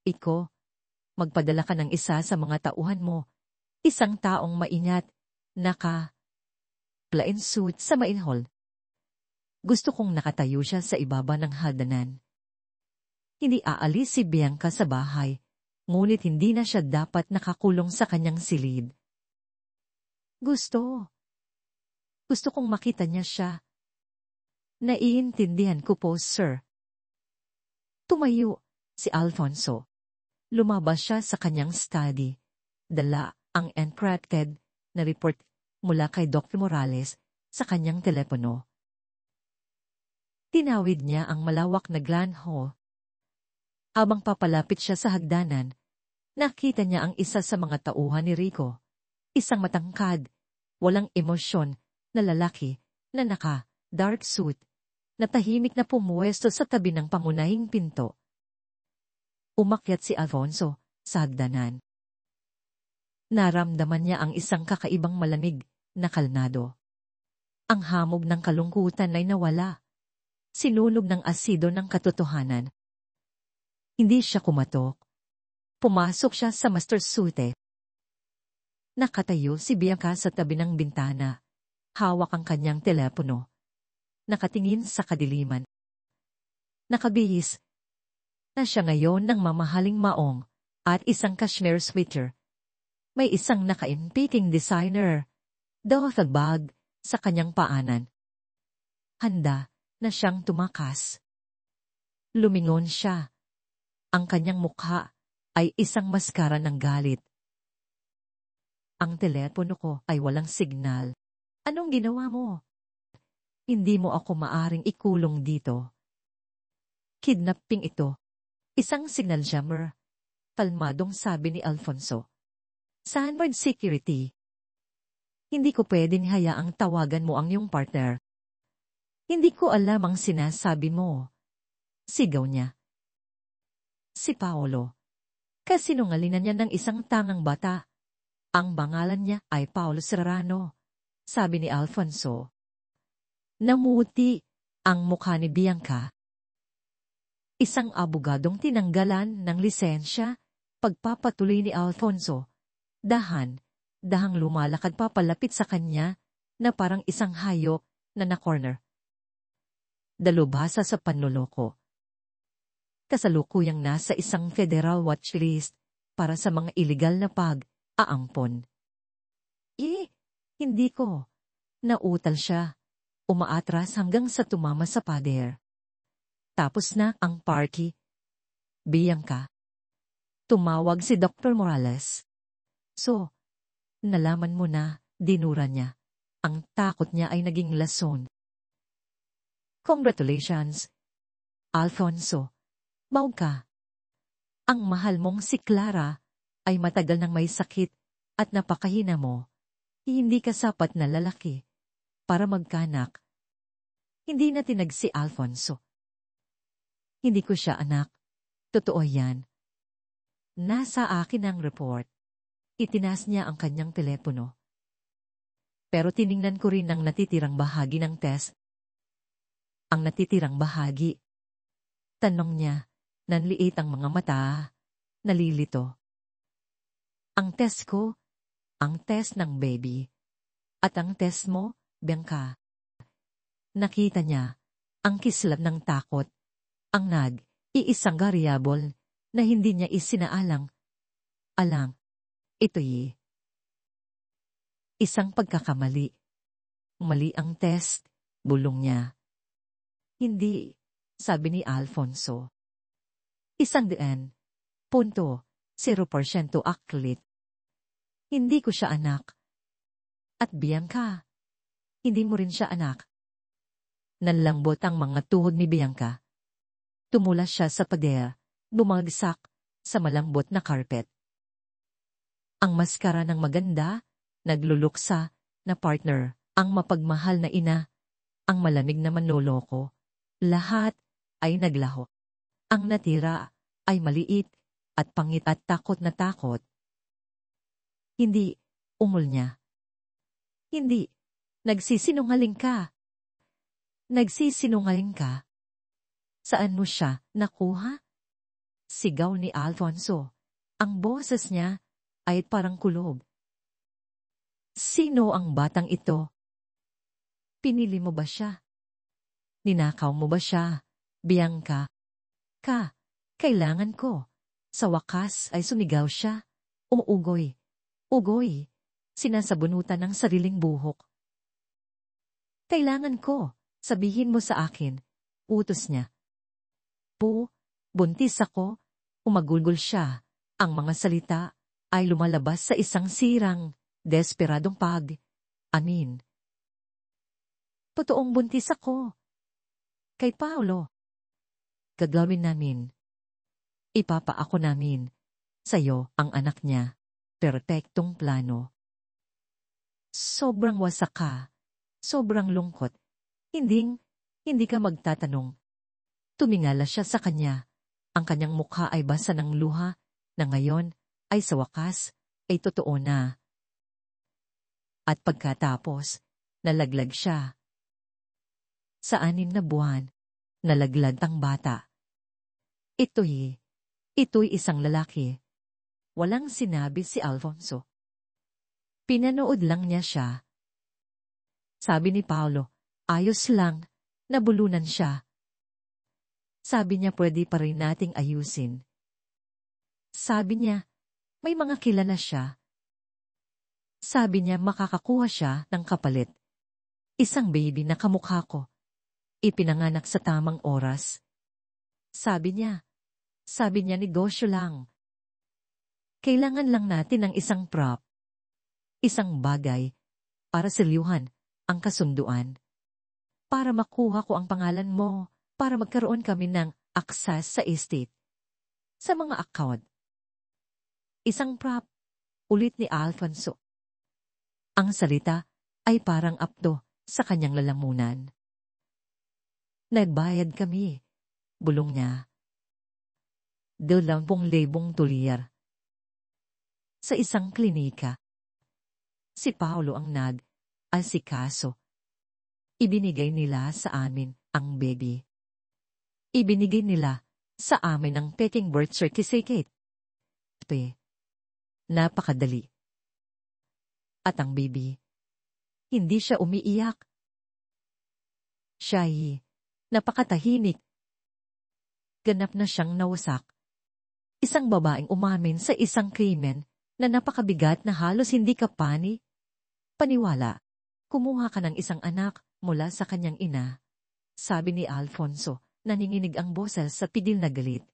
Iko, magpadala ka ng isa sa mga tauhan mo. Isang taong maingat, plain suit sa main hall. Gusto kong nakatayo siya sa ibaba ng hagdanan. Hindi aalis si Bianca sa bahay, ngunit hindi na siya dapat nakakulong sa kanyang silid. Gusto kong makita niya siya. Naiintindihan ko po, sir. Tumayo si Alfonso. Lumabas siya sa kanyang study. Dala ang encrypted na report mula kay Dr. Morales sa kanyang telepono. Tinawid niya ang malawak na grand hall. Habang papalapit siya sa hagdanan, nakita niya ang isa sa mga tauhan ni Rico. Isang matangkad, walang emosyon na lalaki na naka-dark suit na tahimik na pumuwesto sa tabi ng pangunahing pinto. Umakyat si Alfonso sa hagdanan. Naramdaman niya ang isang kakaibang malamig na kalnado. Ang hamog ng kalungkutan ay nawala. Sinunog ng asido ng katotohanan. Hindi siya kumatok. Pumasok siya sa master suite. Nakatayo si Bianca sa tabi ng bintana. Hawak ang kanyang telepono. Nakatingin sa kadiliman. Nakabihis na siya ngayon ng mamahaling maong at isang cashmere sweater. May isang naka-inpiking designer doffel bag sa kanyang paanan. Handa na siyang tumakas. Lumingon siya. Ang kanyang mukha ay isang maskara ng galit. Ang telepono ko ay walang signal. Anong ginawa mo? Hindi mo ako maaring ikulong dito. Kidnapping ito. Isang signal jammer. Kalmadong sabi ni Alfonso. Sandwich security. Hindi ko pwedeng hayaang tawagan mo ang iyong partner. Hindi ko alam ang sinasabi mo. Sigaw niya. Si Paolo. Kasinungalingan niya ng isang tangang bata. Ang pangalan niya ay Paolo Serrano, sabi ni Alfonso. Namuti ang mukha ni Bianca. Isang abogadong tinanggalan ng lisensya, pagpapatuloy ni Alfonso. Dahang lumalakad papalapit sa kanya na parang isang hayop na na-corner. Dalubhasa sa panloloko. Kasalukuyang nasa isang federal watch list para sa mga iligal na pag-aampon. Hindi ko. Nautal siya. Umaatras hanggang sa tumama sa pader. Tapos na ang party. Bianca. Tumawag si Dr. Morales. So, nalaman mo na, dinura niya. Ang takot niya ay naging lason. Congratulations, Alfonso. Maog ka. Ang mahal mong si Clara ay matagal nang may sakit at napakahina mo. Hindi ka sapat na lalaki para magkanak. Hindi na tinag si Alfonso. Hindi ko siya anak. Totoo yan. Nasa akin ang report. Itinas niya ang kanyang telepono. Pero tiningnan ko rin ang natitirang bahagi ng test. Ang natitirang bahagi. Tanong niya, nanliit ang mga mata, nalilito. Ang test ko, ang test ng baby. At ang test mo, Bianca. Nakita niya, ang kislap ng takot, ang iisang variable na hindi niya isinaalang. Alang, ito'y isang pagkakamali. Mali ang test, bulong niya. Hindi, sabi ni Alfonso. 100.0% aklit. Hindi ko siya anak. At Bianca, hindi mo rin siya anak. Nanlambot ang mga tuhod ni Bianca. Tumulas siya sa pader, bumagsak sa malambot na carpet. Ang maskara ng maganda, nagluluksa na partner, ang mapagmahal na ina, ang malamig na manloloko, lahat ay naglaho. Ang natira ay maliit at pangit at takot na takot. Hindi, umul niya. Hindi, nagsisinungaling ka. Nagsisinungaling ka? Saan mo siya nakuha? Sigaw ni Alfonso. Ang boses niya ay parang kulob. Sino ang batang ito? Pinili mo ba siya? Ninakaw mo ba siya, Bianca? Kailangan ko. Sa wakas ay sumigaw siya. Umuugoy. Ugoy. Sinasabunutan ng sariling buhok. Kailangan ko. Sabihin mo sa akin. Utos niya. Buntis ako. Umagulgol siya. Ang mga salita ay lumalabas sa isang sirang, desperadong pag-amin. Totoong buntis ako. Kay Paolo. Gagawin namin. Ipapaako namin. Sa'yo ang anak niya. Perpektong plano. Sobrang wasak ka. Sobrang lungkot. Hindi ka magtatanong. Tumingala siya sa kanya. Ang kanyang mukha ay basa ng luha na ngayon ay sa wakas ay totoo na. At pagkatapos, nalaglag siya. Sa 6 na buwan, nalaglag ang bata. Ito'y isang lalaki. Walang sinabi si Alfonso. Pinanood lang niya siya. Sabi ni Paolo, ayos lang, nabulunan siya. Sabi niya pwede pa rin nating ayusin. Sabi niya, may mga kilala siya. Sabi niya makakakuha siya ng kapalit. Isang baby na kamukha ko. Ipinanganak sa tamang oras. Sabi niya negosyo lang. Kailangan lang natin ng isang prop. Isang bagay para silyuhan ang kasunduan. Para makuha ko ang pangalan mo, para magkaroon kami ng access sa estate. Sa mga account. Isang prop, ulit ni Alfonso. Ang salita ay parang apdo sa kanyang lalamunan. Nagbayad kami, bulong niya. 20,000 dolyar. Sa isang klinika. Si Paolo ang nag-asikaso. Ibinigay nila sa amin ang baby. Ibinigay nila sa amin ang peking birth certificate. Napakadali. At ang baby, hindi siya umiiyak. Siya'y napakatahimik. Ganap na siyang nawasak. Isang babaeng umamin sa isang krimen na napakabigat na halos hindi ka paniwala. Kumuha ka ng isang anak mula sa kanyang ina. Sabi ni Alfonso, naninginig ang boses sa pidil na galit.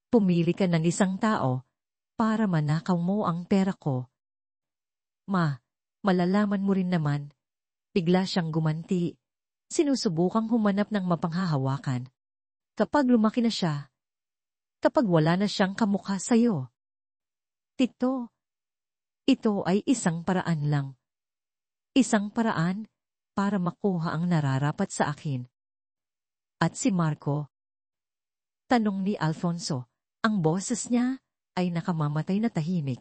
Pumili ka ng isang tao para manakaw mo ang pera ko. Ma, malalaman mo rin naman. Bigla siyang gumanti. Sinusubukang humanap ng mapanghahawakan. Kapag lumaki na siya, kapag wala na siyang kamukha sa'yo. Tito, ito ay isang paraan lang. Isang paraan para makuha ang nararapat sa akin. At si Marco? Tanong ni Alfonso, ang boses niya ay nakamamatay na tahimik.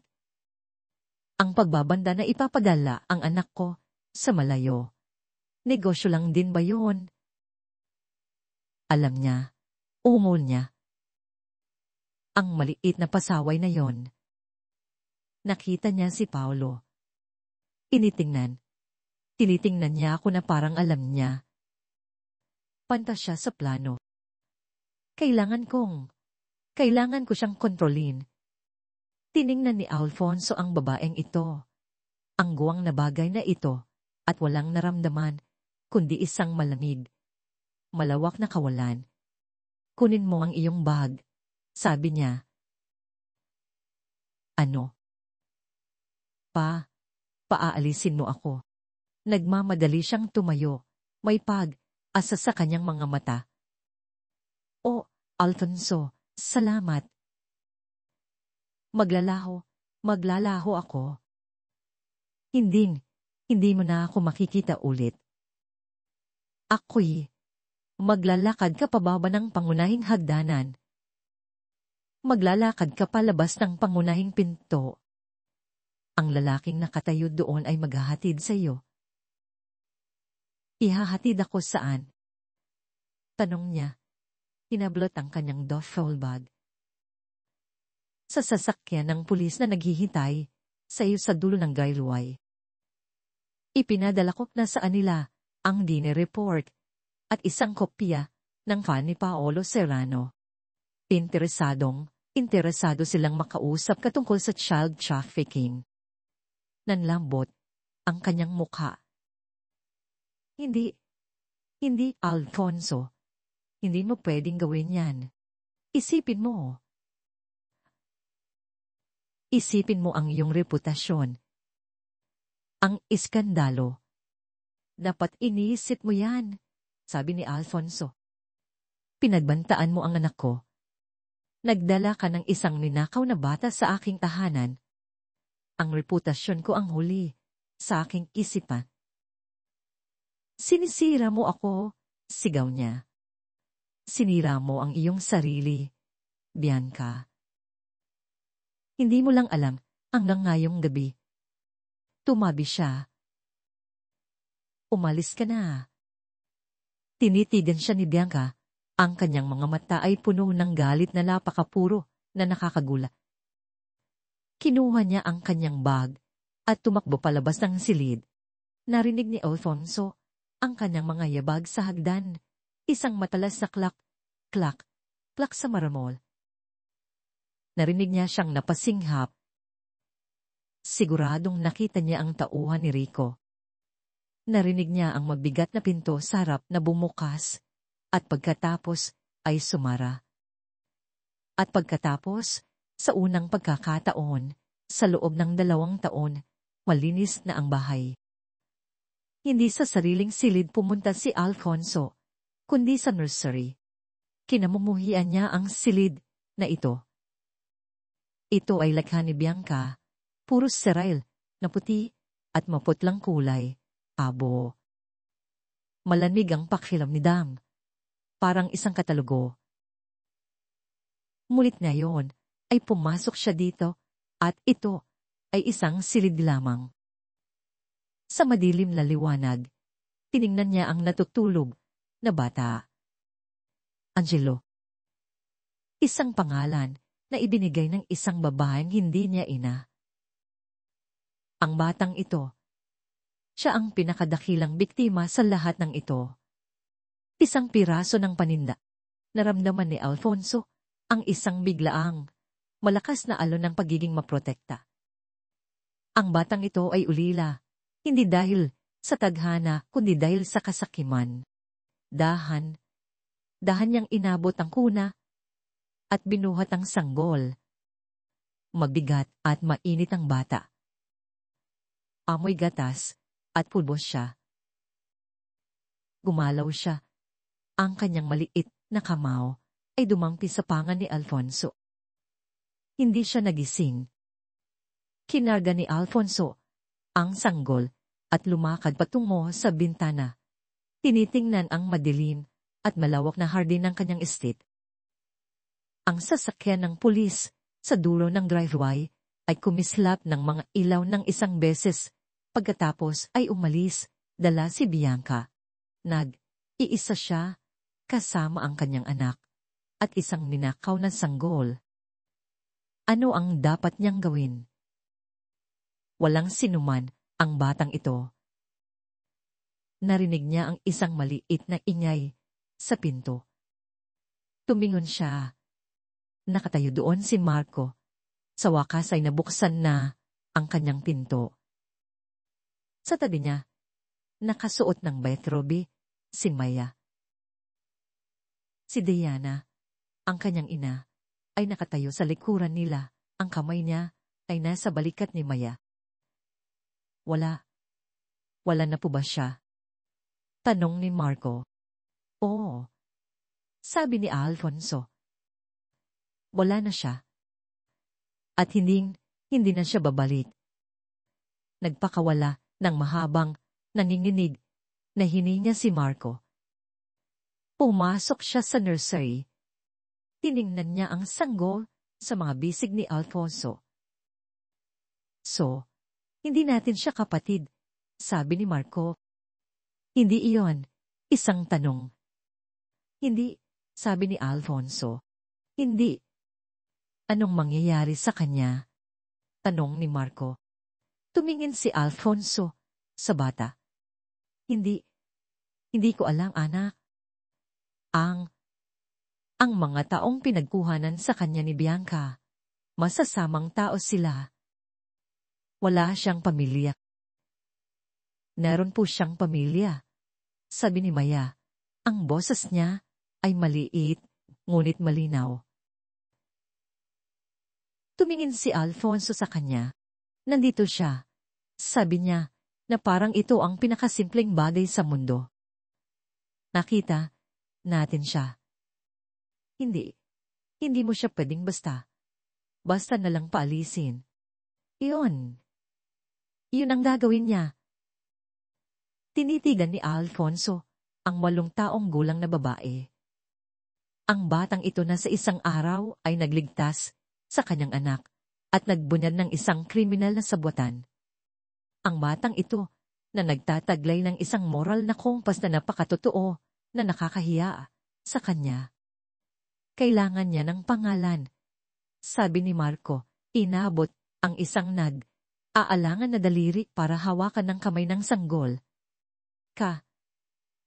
Ang pagbabanda na ipapadala ang anak ko sa malayo. Negosyo lang din ba yun? Alam niya, umol niya. Ang maliit na pasaway na yon. Nakita niya si Paolo. Tinitingnan niya ako na parang alam niya. Pantas siya sa plano. Kailangan ko siyang kontrolin. Tiningnan ni Alfonso ang babaeng ito. Ang guwang na bagay na ito at walang naramdaman, kundi isang malamig. Malawak na kawalan. Kunin mo ang iyong bag, sabi niya. Ano? Paaalisin mo ako. Nagmamadali siyang tumayo, may pag-asa sa kanyang mga mata. O, Alfonso, salamat. Maglalaho ako. Hindi mo na ako makikita ulit. Ako'y maglalakad ka pababa ng pangunahing hagdanan. Maglalakad ka palabas ng pangunahing pinto. Ang lalaking nakatayo doon ay maghahatid sa iyo. Ihahatid ako saan? Tanong niya. Hinablot ang kanyang duffel bag. Sa sasakyan ng pulis na naghihintay sa iyo sa dulo ng gaylway. Ipinadala ko na sa kanila ang dinner report at isang kopya ng file ni Paolo Serrano. Interesado silang makausap katungkol sa child trafficking. Nanlambot ang kanyang mukha. Hindi, Alfonso. Hindi mo pwedeng gawin yan. Isipin mo ang iyong reputasyon. Ang iskandalo. Dapat iniisip mo yan, sabi ni Alfonso. Pinagbantaan mo ang anak ko. Nagdala ka ng isang ninakaw na bata sa aking tahanan. Ang reputasyon ko ang huli sa aking isipan. Sinisira mo ako, sigaw niya. Sinira mo ang iyong sarili, Bianca. Hindi mo lang alam hanggang ngayong gabi. Tumabi siya. Umalis ka na. Tinitigan siya ni Bianca. Ang kanyang mga mata ay puno ng galit na napakapuro na nakakagula. Kinuha niya ang kanyang bag at tumakbo palabas ng silid. Narinig ni Alfonso ang kanyang mga yabag sa hagdan. Isang matalas na klak, klak sa maramol. Narinig niya siyang napasinghap. Siguradong nakita niya ang tauhan ni Rico. Narinig niya ang mabigat na pinto sa harap na bumukas at pagkatapos ay sumara. At pagkatapos, sa unang pagkakataon, sa loob ng 2 taon, malinis na ang bahay. Hindi sa sariling silid pumunta si Alfonso, kundi sa nursery. Kinamumuhian niya ang silid na ito. Ito ay lakha ni Bianca, puros sterile, na puti at maputlang kulay, abo. Malamig ang pakiram ni Dam, parang isang katalugo. Mulit na yon, ay pumasok siya dito, at ito ay isang silid lamang. Sa madilim na liwanag, tiningnan niya ang natutulog na bata. Angelo. Isang pangalan na ibinigay ng isang babaeng hindi niya ina. Ang batang ito, siya ang pinakadakilang biktima sa lahat ng ito. Isang piraso ng paninda. Naramdaman ni Alfonso ang isang biglaang, malakas na alon ng pagiging maprotekta. Ang batang ito ay ulila, hindi dahil sa tadhana kundi dahil sa kasakiman. Dahan niyang inabot ang kuna at binuhat ang sanggol. Mabigat at mainit ang bata. Amoy gatas at pulbos siya. Gumalaw siya. Ang kanyang maliit na kamao ay dumangpi sa panga ni Alfonso. Hindi siya nagising. Kinarga ni Alfonso ang sanggol at lumakad patungo sa bintana. Tinitingnan ang madilim at malawak na hardin ng kanyang estate. Ang sasakyan ng pulis sa dulo ng driveway ay kumislap ng mga ilaw ng isang beses. Pagkatapos ay umalis, dala si Bianca. Nag-iisa siya, kasama ang kanyang anak, at isang ninakaw na sanggol. Ano ang dapat niyang gawin? Walang sinuman ang batang ito. Narinig niya ang isang maliit na ingay sa pinto. Tumingon siya. Nakatayo doon si Marco. Sa wakas ay nabuksan na ang kanyang pinto. Sa tabi niya, nakasuot ng bathrobe, si Maya. Si Diana, ang kanyang ina, ay nakatayo sa likuran nila. Ang kamay niya ay nasa balikat ni Maya. Wala na po ba siya? Tanong ni Marco. Oo, sabi ni Alfonso. Wala na siya. At hindi na siya babalik. Nagpakawala ng mahabang nanginginig na hininga si Marco. Pumasok siya sa nursery. Tiningnan niya ang sanggol sa mga bisig ni Alfonso. So, hindi natin siya kapatid, sabi ni Marco. Hindi iyon, isang tanong. Hindi, sabi ni Alfonso. Hindi. Anong mangyayari sa kanya? Tanong ni Marco. Tumingin si Alfonso sa bata. Hindi ko alam, anak. Ang mga taong pinagkuhanan sa kanya ni Bianca, masasamang tao sila. Wala siyang pamilya. Meron po siyang pamilya, sabi ni Maya. Ang boses niya ay maliit, ngunit malinaw. Tumingin si Alfonso sa kanya. Nandito siya. Sabi niya na parang ito ang pinakasimpleng bagay sa mundo. Nakita natin siya. Hindi mo siya pwedeng basta. Basta na lang paalisin. Iyon ang gagawin niya. Tinitigan ni Alfonso ang 8 taong gulang na babae. Ang batang ito na sa isang araw ay nagligtas sa kanyang anak at nagbunyag ng isang kriminal na sabwatan. Ang batang ito na nagtataglay ng isang moral na kompas na napakatotoo na nakakahiya sa kanya. Kailangan niya ng pangalan. Sabi ni Marco, inabot ang isang aalangan na daliri para hawakan ng kamay ng sanggol.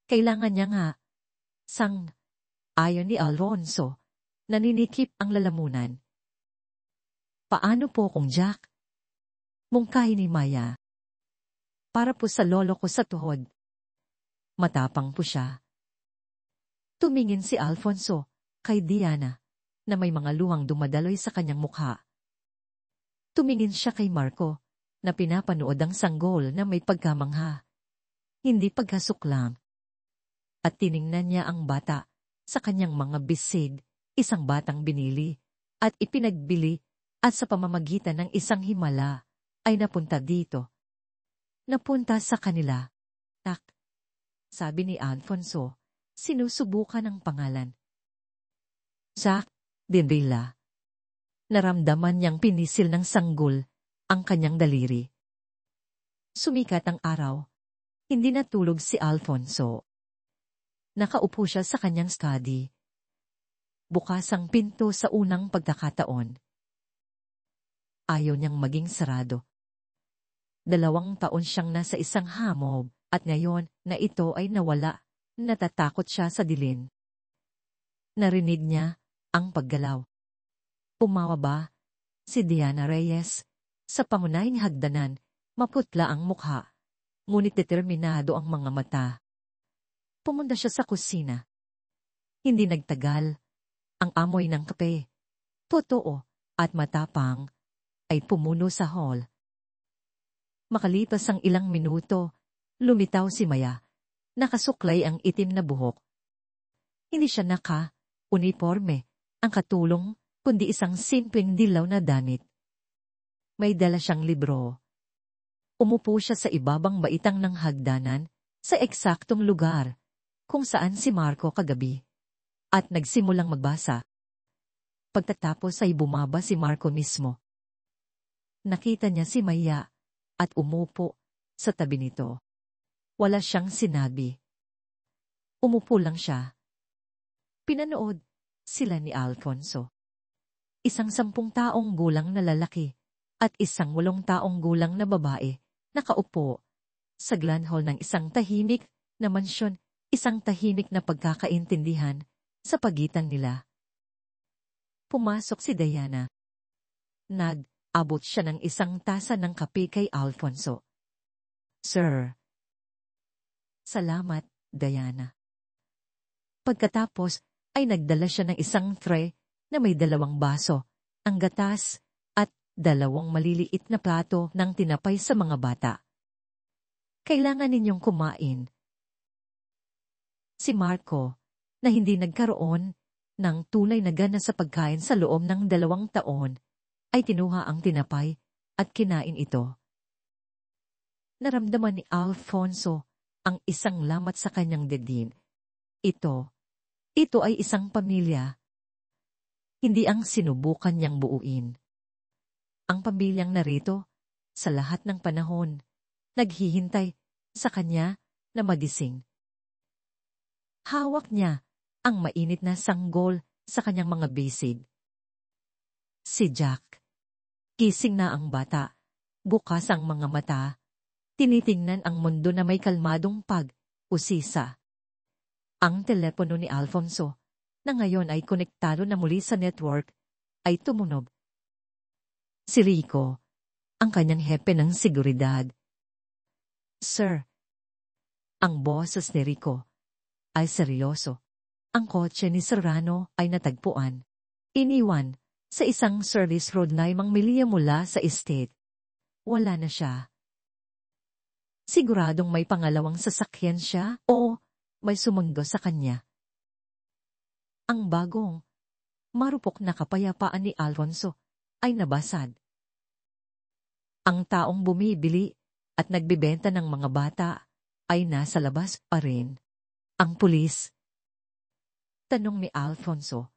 Kailangan niya nga. Ayon ni Alfonso, naninikip ang lalamunan. Paano po kung Jack? Mungkahi ni Maya. Para po sa lolo ko sa tuhod. Matapang po siya. Tumingin si Alfonso kay Diana na may mga luhang dumadaloy sa kanyang mukha. Tumingin siya kay Marco na pinapanood ang sanggol na may pagkamangha. Hindi paghasok lang. At tiningnan niya ang bata sa kanyang mga bisig, isang batang binili at ipinagbili at sa pamamagitan ng isang himala ay napunta dito. Napunta sa kanila. Tak, sabi ni Alfonso, sinusubukan ang pangalan. Jack Dendrila. Naramdaman niyang pinisil ng sanggol ang kanyang daliri. Sumikat ang araw. Hindi natulog si Alfonso. Nakaupo siya sa kanyang study. Bukas ang pinto sa unang pagkakataon. Ayaw niyang maging sarado. 2 taon siyang nasa isang hamog at ngayon na ito ay nawala, natatakot siya sa dilim. Narinig niya ang paggalaw. Pumawa ba si Diana Reyes? Sa pangunahing hagdanan, maputla ang mukha, ngunit determinado ang mga mata. Pumunta siya sa kusina. Hindi nagtagal. Ang amoy ng kape totoo, at matapang, ay pumuno sa hall. Makalipas ang ilang minuto, lumitaw si Maya. Nakasuklay ang itim na buhok. Hindi siya uniforme, ang katulong, kundi isang simpleng dilaw na damit. May dala siyang libro. Umupo siya sa ibabang baitang ng hagdanan, sa eksaktong lugar, kung saan si Marco kagabi. At nagsimulang magbasa. Pagtatapos ay bumaba si Marco mismo. Nakita niya si Maya, at umupo sa tabi nito. Wala siyang sinabi. Umupo lang siya. Pinanood sila ni Alfonso. Isang 10 taong gulang na lalaki at isang 8 taong gulang na babae nakaupo sa glanhol ng isang tahimik na mansyon, isang tahimik na pagkakaintindihan sa pagitan nila. Pumasok si Diana. Nag-abot siya ng isang tasa ng kape kay Alfonso. Sir. Salamat, Diana. Pagkatapos ay nagdala siya ng isang tray na may 2 baso, ang gatas, at 2 maliliit na plato ng tinapay sa mga bata. Kailangan ninyong kumain. Si Marco, na hindi nagkaroon ng tunay na gana sa pagkain sa loob ng 2 taon, ay tinuha ang tinapay at kinain ito. Naramdaman ni Alfonso ang isang lamat sa kanyang dibdib. Ito ay isang pamilya. Hindi ang sinubukan niyang buuin. Ang pamilyang narito, sa lahat ng panahon, naghihintay sa kanya na magising. Hawak niya ang mainit na sanggol sa kanyang mga bisid. Si Jack. Gising na ang bata. Bukas ang mga mata. Tinitingnan ang mundo na may kalmadong pag-usisa. Ang telepono ni Alfonso, na ngayon ay konektado na muli sa network, ay tumunog. Si Rico, ang kanyang hepe ng seguridad. Sir. Ang boses ni Rico ay seryoso. Ang kotse ni Serrano ay natagpuan. Iniwan sa isang service road na 5 milya mula sa estate. Wala na siya. Siguradong may pangalawang sasakyan siya o may sumundo sa kanya. Ang bagong, marupok na kapayapaan ni Alfonso ay nabasad. Ang taong bumibili at nagbibenta ng mga bata ay nasa labas pa rin. Ang pulis. Tanong ni Alfonso.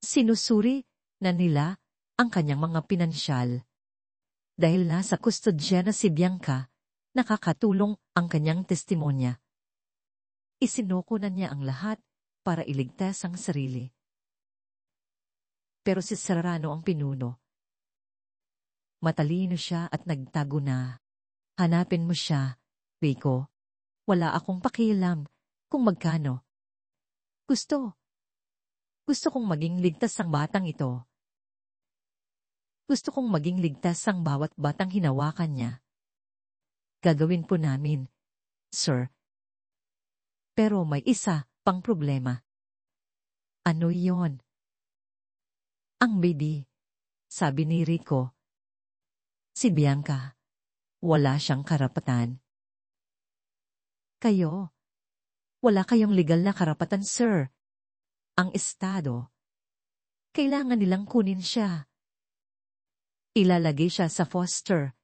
Sinusuri na nila ang kanyang mga pinansyal. Dahil nasa kustodya na si Bianca, nakakatulong ang kanyang testimonya. Isinukunan niya ang lahat para iligtas ang sarili. Pero si Serrano ang pinuno. Matalino siya at nagtago na. Hanapin mo siya, Rico. Wala akong pakialam kung magkano. Gusto kong maging ligtas ang batang ito. Gusto kong maging ligtas ang bawat batang hinawakan niya. Gagawin po namin, sir. Pero may isa pang problema. Ano yon? Ang baby, sabi ni Rico. Si Bianca, wala siyang karapatan. Kayo, wala kayong legal na karapatan, sir. Ang estado, kailangan nilang kunin siya. Ilalagay siya sa foster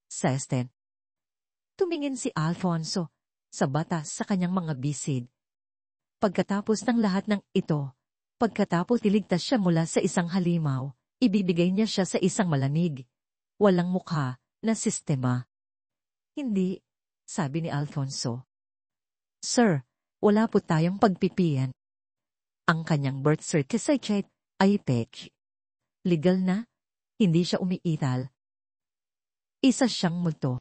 system. Tumingin si Alfonso sa batas sa kanyang mga bisid. Pagkatapos ng lahat ng ito, pagkatapos iligtas siya mula sa isang halimaw, ibibigay niya siya sa isang malamig, walang mukha na sistema. Hindi, sabi ni Alfonso. Sir, wala po tayong pagpipian. Ang kanyang birth certificate ay fake. Legal na, hindi siya umiiral. Isa siyang multo.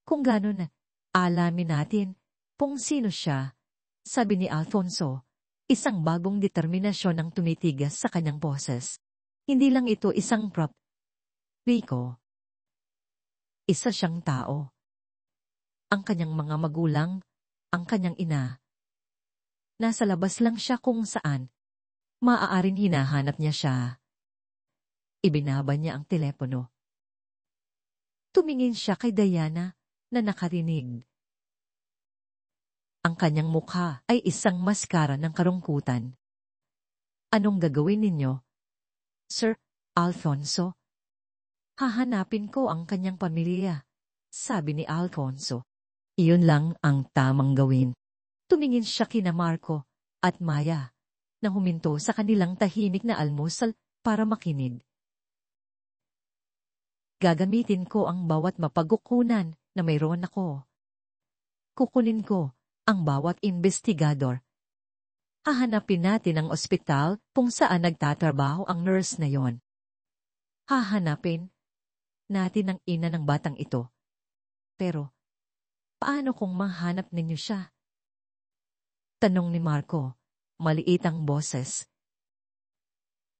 Kung gano'n, alamin natin kung sino siya, sabi ni Alfonso, isang bagong determinasyon ang tumitigas sa kanyang boses. Hindi lang ito isang prop. Rico. Isa siyang tao. Ang kanyang mga magulang, ang kanyang ina. Nasa labas lang siya kung saan. Maaaring hinahanap niya siya. Ibinaba niya ang telepono. Tumingin siya kay Diana na nakarinig. Ang kanyang mukha ay isang maskara ng karungkutan. Anong gagawin ninyo, Sir Alfonso? Hahanapin ko ang kanyang pamilya, sabi ni Alfonso. Iyon lang ang tamang gawin. Tumingin siya kina Marco at Maya na huminto sa kanilang tahimik na almusal para makinig. Gagamitin ko ang bawat mapagkukunan na mayroon ako. Kukunin ko ang bawat investigador. Hahanapin natin ang ospital kung saan nagtatrabaho ang nurse na yon. Hahanapin natin ang ina ng batang ito. Pero, paano kung mahanap ninyo siya? Tanong ni Marco, maliit ang boses.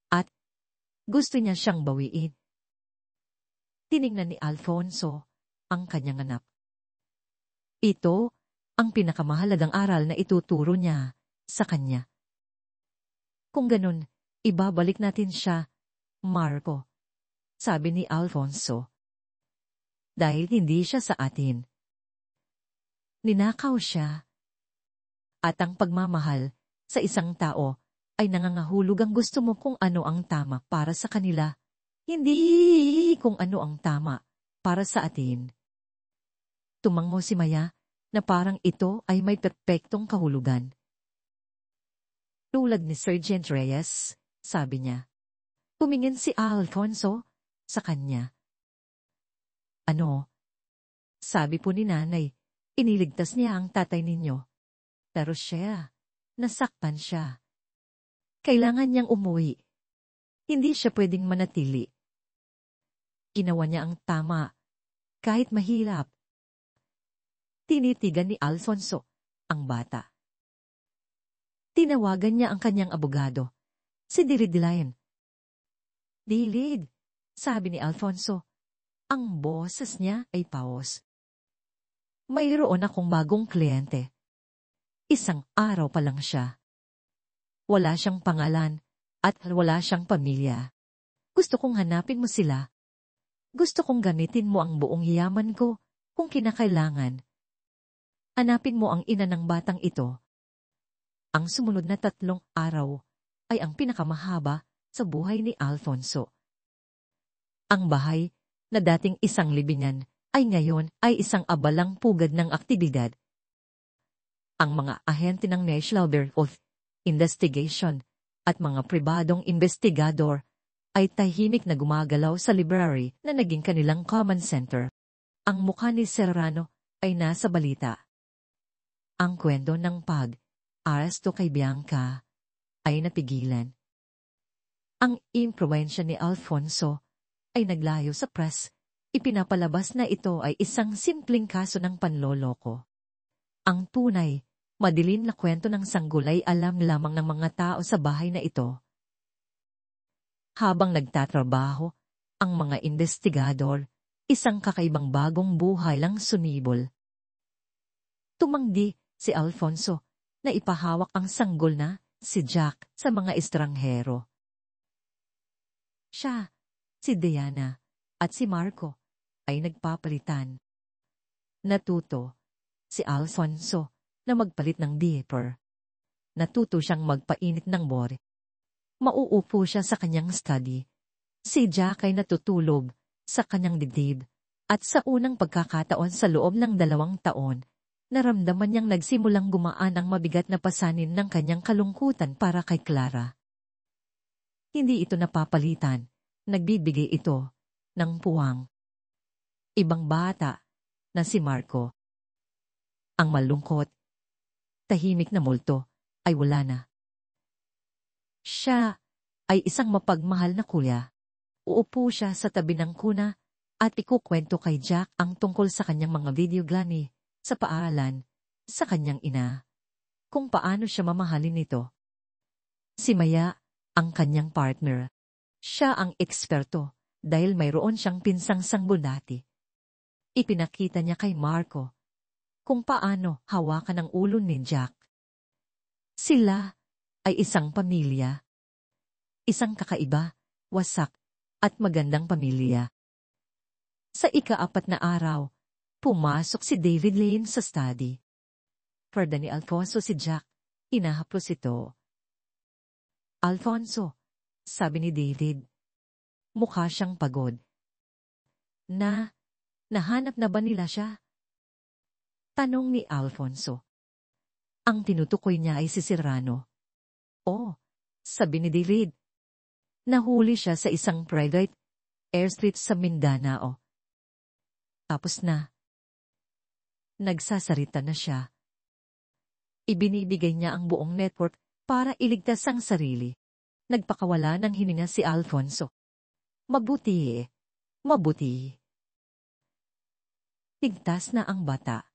At, gusto niya siyang bawiin. Tiningnan ni Alfonso ang kanyang anak. Ito ang pinakamahalagang aral na ituturo niya sa kanya. Kung ganun, ibabalik natin siya, Marco, sabi ni Alfonso. Dahil hindi siya sa atin. Ninakaw siya. At ang pagmamahal sa isang tao ay nangangahulog ang gusto mo kung ano ang tama para sa kanila, hindi kung ano ang tama para sa atin. Tumango si Maya na parang ito ay may perpektong kahulugan. Tulad ni Sergeant Reyes, sabi niya. Tumingin si Alfonso sa kanya. Ano? Sabi po ni nanay, iniligtas niya ang tatay ninyo. Pero siya, nasaktan siya. Kailangan niyang umuwi. Hindi siya pwedeng manatili. Ginawa niya ang tama, kahit mahirap. Tinitigan ni Alfonso ang bata. Tinawagan niya ang kanyang abogado, si Diridilayan. Dilid, sabi ni Alfonso. Ang boses niya ay paos. Mayroon akong bagong kliyente. Isang araw pa lang siya. Wala siyang pangalan at wala siyang pamilya. Gusto kong hanapin mo sila. Gusto kong gamitin mo ang buong yaman ko kung kinakailangan. Hanapin mo ang ina ng batang ito. Ang sumunod na 3 araw ay ang pinakamahaba sa buhay ni Alfonso. Ang bahay na dating isang libingan ay ngayon ay isang abalang pugad ng aktibidad. Ang mga ahente ng National Bureau of Investigation at mga pribadong investigador ay tahimik na gumagalaw sa library na naging kanilang command center. Ang mukha ni Serrano ay nasa balita. Ang kwento ng pag-aresto kay Bianca ay napigilan. Ang impluwensya ni Alfonso ay naglayo sa press. Ipinapalabas na ito ay isang simpleng kaso ng panloloko. Ang tunay, madilim na kwento ng sanggol ay alam lamang ng mga tao sa bahay na ito. Habang nagtatrabaho, ang mga investigador, isang kakaibang bagong buhay lang sunibol. Tumanggi si Alfonso na ipahawak ang sanggol na si Jack sa mga estranghero. Siya, si Diana, at si Marco ay nagpapalitan. Natuto si Alfonso na magpalit ng diaper. Natuto siyang magpainit ng bore. Mauupo siya sa kanyang study. Si Jack ay natutulog sa kanyang dibdib at sa unang pagkakataon sa loob ng 2 taon, naramdaman niyang nagsimulang gumaan ang mabigat na pasanin ng kanyang kalungkutan para kay Clara. Hindi ito napapalitan, nagbibigay ito ng puwang. Ibang bata na si Marco. Ang malungkot, tahimik na multo ay wala na. Siya ay isang mapagmahal na kuya. Uupo siya sa tabi ng kuna at ikukwento kay Jack ang tungkol sa kanyang mga video gani sa paaralan, sa kanyang ina, kung paano siya mamahalin nito. Si Maya, ang kanyang partner. Siya ang eksperto dahil mayroon siyang pinsang sanggol dati. Ipinakita niya kay Marco kung paano hawakan ang ulo ni Jack. Sila ay isang pamilya. Isang kakaiba, wasak, at magandang pamilya. Sa ika-4 na araw, pumasok si David Lane sa study. Perda ni Alfonso si Jack, inahaplos ito. Alfonso, sabi ni David. Mukha siyang pagod. Nahanap na ba nila siya? Tanong ni Alfonso. Ang tinutukoy niya ay si Serrano. Oh, sabi ni David. Nahuli siya sa isang private airstrip sa Mindanao. Tapos na. Nagsasarita na siya. Ibinibigay niya ang buong network para iligtas ang sarili. Nagpakawala ng hininga si Alfonso. Mabuti. Ligtas na ang bata.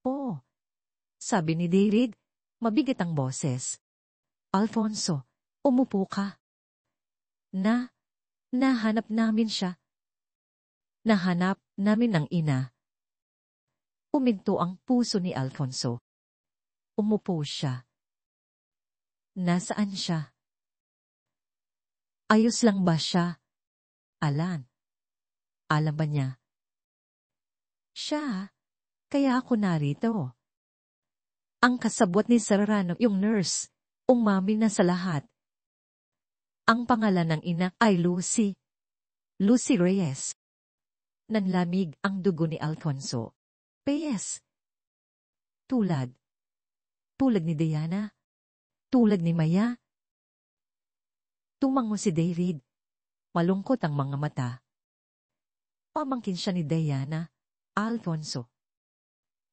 Oh, sabi ni David, mabigat ang boses. Alfonso, umupo ka. Nahanap namin siya. Nahanap namin ang ina. Uminto ang puso ni Alfonso. Umupo siya. Nasaan siya? Ayos lang ba siya? Alan ba niya? Siya, kaya ako narito. Ang kasabwat ni Serrano, yung nurse, umamin na sa lahat. Ang pangalan ng ina ay Lucy. Lucy Reyes. Nanlamig ang dugo ni Alfonso. P.S. Tulad ni Diana. Tulad ni Maya. Tumango si David. Malungkot ang mga mata. Pamangkin siya ni Diana, Alfonso.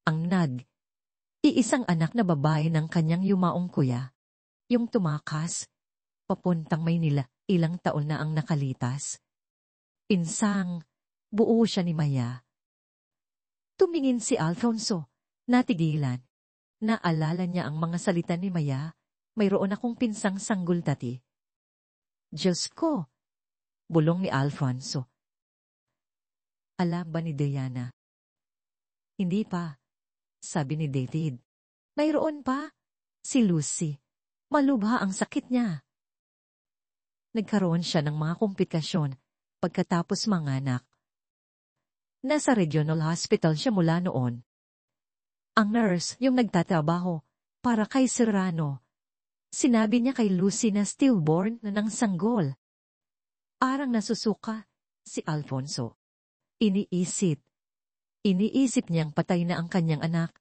Ang iisang anak na babae ng kanyang yumaong kuya. Yung tumakas, papuntang Maynila, ilang taon na ang nakalitas. Pinsang, buo siya ni Maya. Tumingin si Alfonso, natigilan. Naalala niya ang mga salita ni Maya, mayroon akong pinsang sanggol dati. Diyos ko, bulong ni Alfonso. Alam ba ni Diana? Hindi pa, sabi ni David. Mayroon pa, si Lucy. Malubha ang sakit niya. Nagkaroon siya ng mga komplikasyon pagkatapos manganak. Nasa regional hospital siya mula noon. Ang nurse, yung nagtatrabaho para kay Serrano, sinabi niya kay Lucy na stillborn na ng sanggol. Arang nasusuka si Alfonso. Iniisip niyang patay na ang kanyang anak.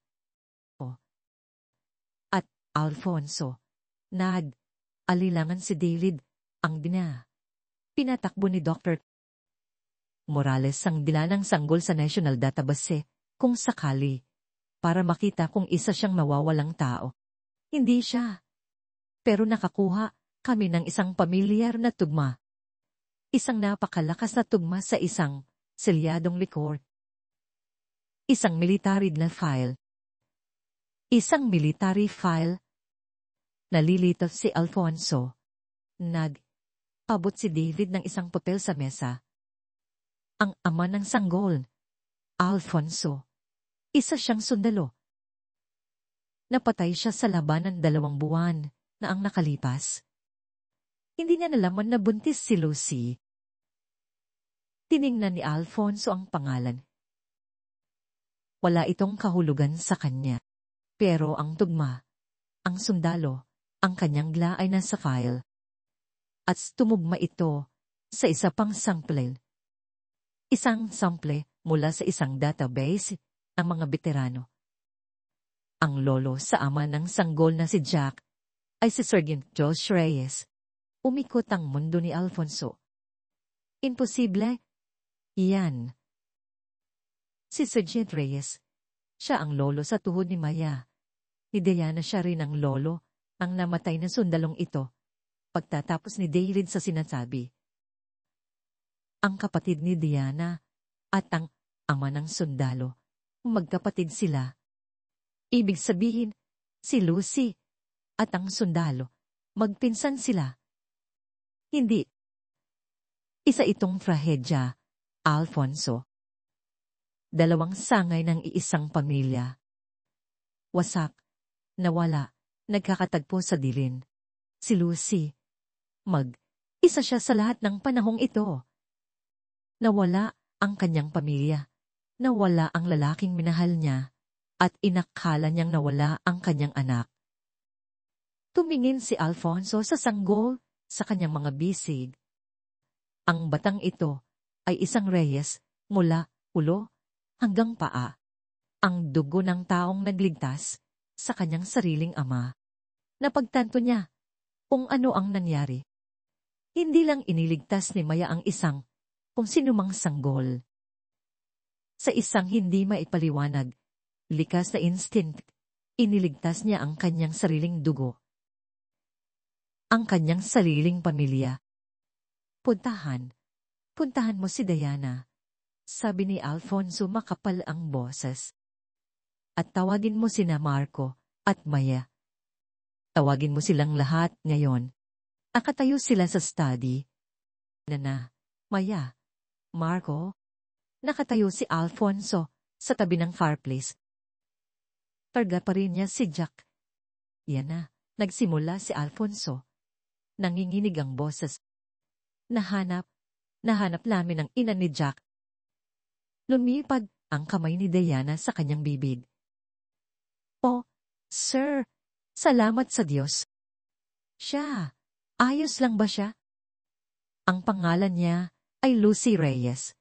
At Alfonso, alilangan si David, ang pinatakbo ni Dr. Morales ang dila ng sanggol sa National Database, kung sakali, para makita kung isa siyang mawawalang tao. Hindi siya. Pero nakakuha kami ng isang pamilyar na tugma. Isang napakalakas na tugma sa isang selyadong likor. Isang military file. Nalilito si Alfonso. Abot si David ng isang papel sa mesa. Ang ama ng sanggol, Alfonso. Isa siyang sundalo. Napatay siya sa labanan 2 buwan na ang nakalipas. Hindi niya nalaman na buntis si Lucy. Tiningnan ni Alfonso ang pangalan. Wala itong kahulugan sa kanya. Pero ang tugma, ang sundalo, ang kanyang gla ay nasa file. At tumugma ito sa isa pang sample. Isang sample mula sa isang database, ang mga veterano. Ang lolo sa ama ng sanggol na si Jack ay si Sergeant Josh Reyes. Umikot ang mundo ni Alfonso. Imposible? Iyan. Si Sergeant Reyes, siya ang lolo sa tuhod ni Maya. Ni Diana siya rin ang lolo, ang namatay na sundalong ito. Pagtatapos ni David sa sinasabi. Ang kapatid ni Diana at ang ama ng sundalo, magkapatid sila. Ibig sabihin, si Lucy at ang sundalo, magpinsan sila. Hindi. Isa itong trahedya, Alfonso. 2 sangay ng iisang pamilya. Wasak, nawala, nagkakatagpo sa dilin. Si Lucy, Isa siya sa lahat ng panahong ito. Nawala ang kanyang pamilya. Nawala ang lalaking minahal niya. At inakala niyang nawala ang kanyang anak. Tumingin si Alfonso sa sanggol sa kanyang mga bisig. Ang batang ito ay isang reyes mula ulo hanggang paa. Ang dugo ng taong nagligtas sa kanyang sariling ama. Napagtanto niya kung ano ang nangyari. Hindi lang iniligtas ni Maya ang isang kung sinumang sanggol. Sa isang hindi maipaliwanag, likas na instinct, iniligtas niya ang kanyang sariling dugo. Ang kanyang sariling pamilya. Puntahan mo si Diana, sabi ni Alfonso makapal ang boses. At tawagin mo sina Marco at Maya. Tawagin mo silang lahat ngayon. Nakatayo sila sa study. Nana, Maya, Marco. Nakatayo si Alfonso sa tabi ng fireplace. Targa pa rin niya si Jack. Yan na, nagsimula si Alfonso. Nanginginig ang boses. Nahanap namin ang ina ni Jack. Lumipad ang kamay ni Diana sa kanyang bibig. Oh, sir, salamat sa Diyos. Siya, ayos lang ba siya? Ang pangalan niya ay Lucy Reyes.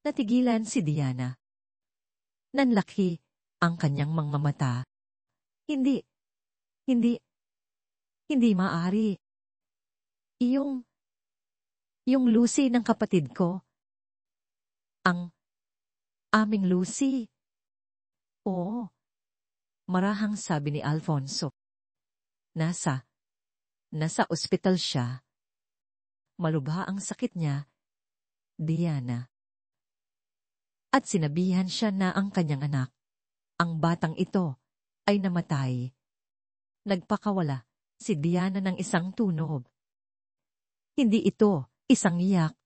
Natigilan si Diana. Nanlaki ang kanyang mga mata. Hindi maaari. Yung Lucy ng kapatid ko. Ang aming Lucy. Oo. Marahang sabi ni Alfonso. Nasa ospital siya. Malubha ang sakit niya, Diana. At sinabihan siya na ang kanyang anak, ang batang ito, ay namatay. Nagpakawala si Diana ng isang tunog. Hindi ito isang iyak.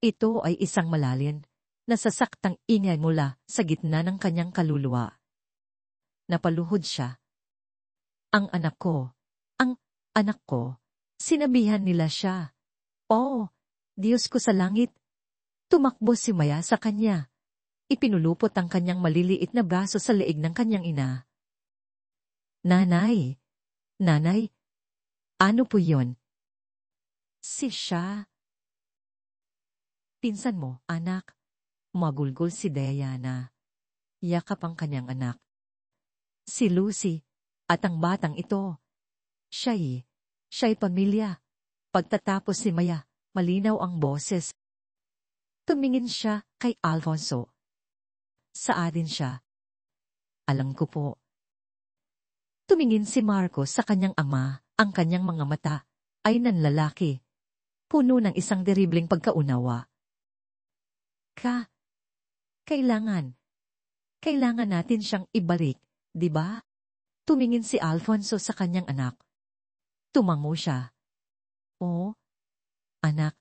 Ito ay isang malalim, nasasaktang ingay mula sa gitna ng kanyang kaluluwa. Napaluhod siya. Ang anak ko, sinabihan nila siya. Oh, Diyos ko sa langit. Tumakbo si Maya sa kanya. Ipinulupot ang kanyang maliliit na braso sa leeg ng kanyang ina. Nanay, ano po yun? Si siya. Pinsan mo, anak. Magulgol si Diana. Yakap ang kanyang anak. Si Lucy, at ang batang ito. Siya'y pamilya. Pagtatapos si Maya, malinaw ang boses. Tumingin siya kay Alfonso. Sa atin siya. Alam ko po. Tumingin si Marco sa kanyang ama, ang kanyang mga mata ay nanlalaki. Puno ng isang deribling pagkaunawa. Kailangan natin siyang ibalik, di ba? Tumingin si Alfonso sa kanyang anak. Tumango siya. Oo, anak,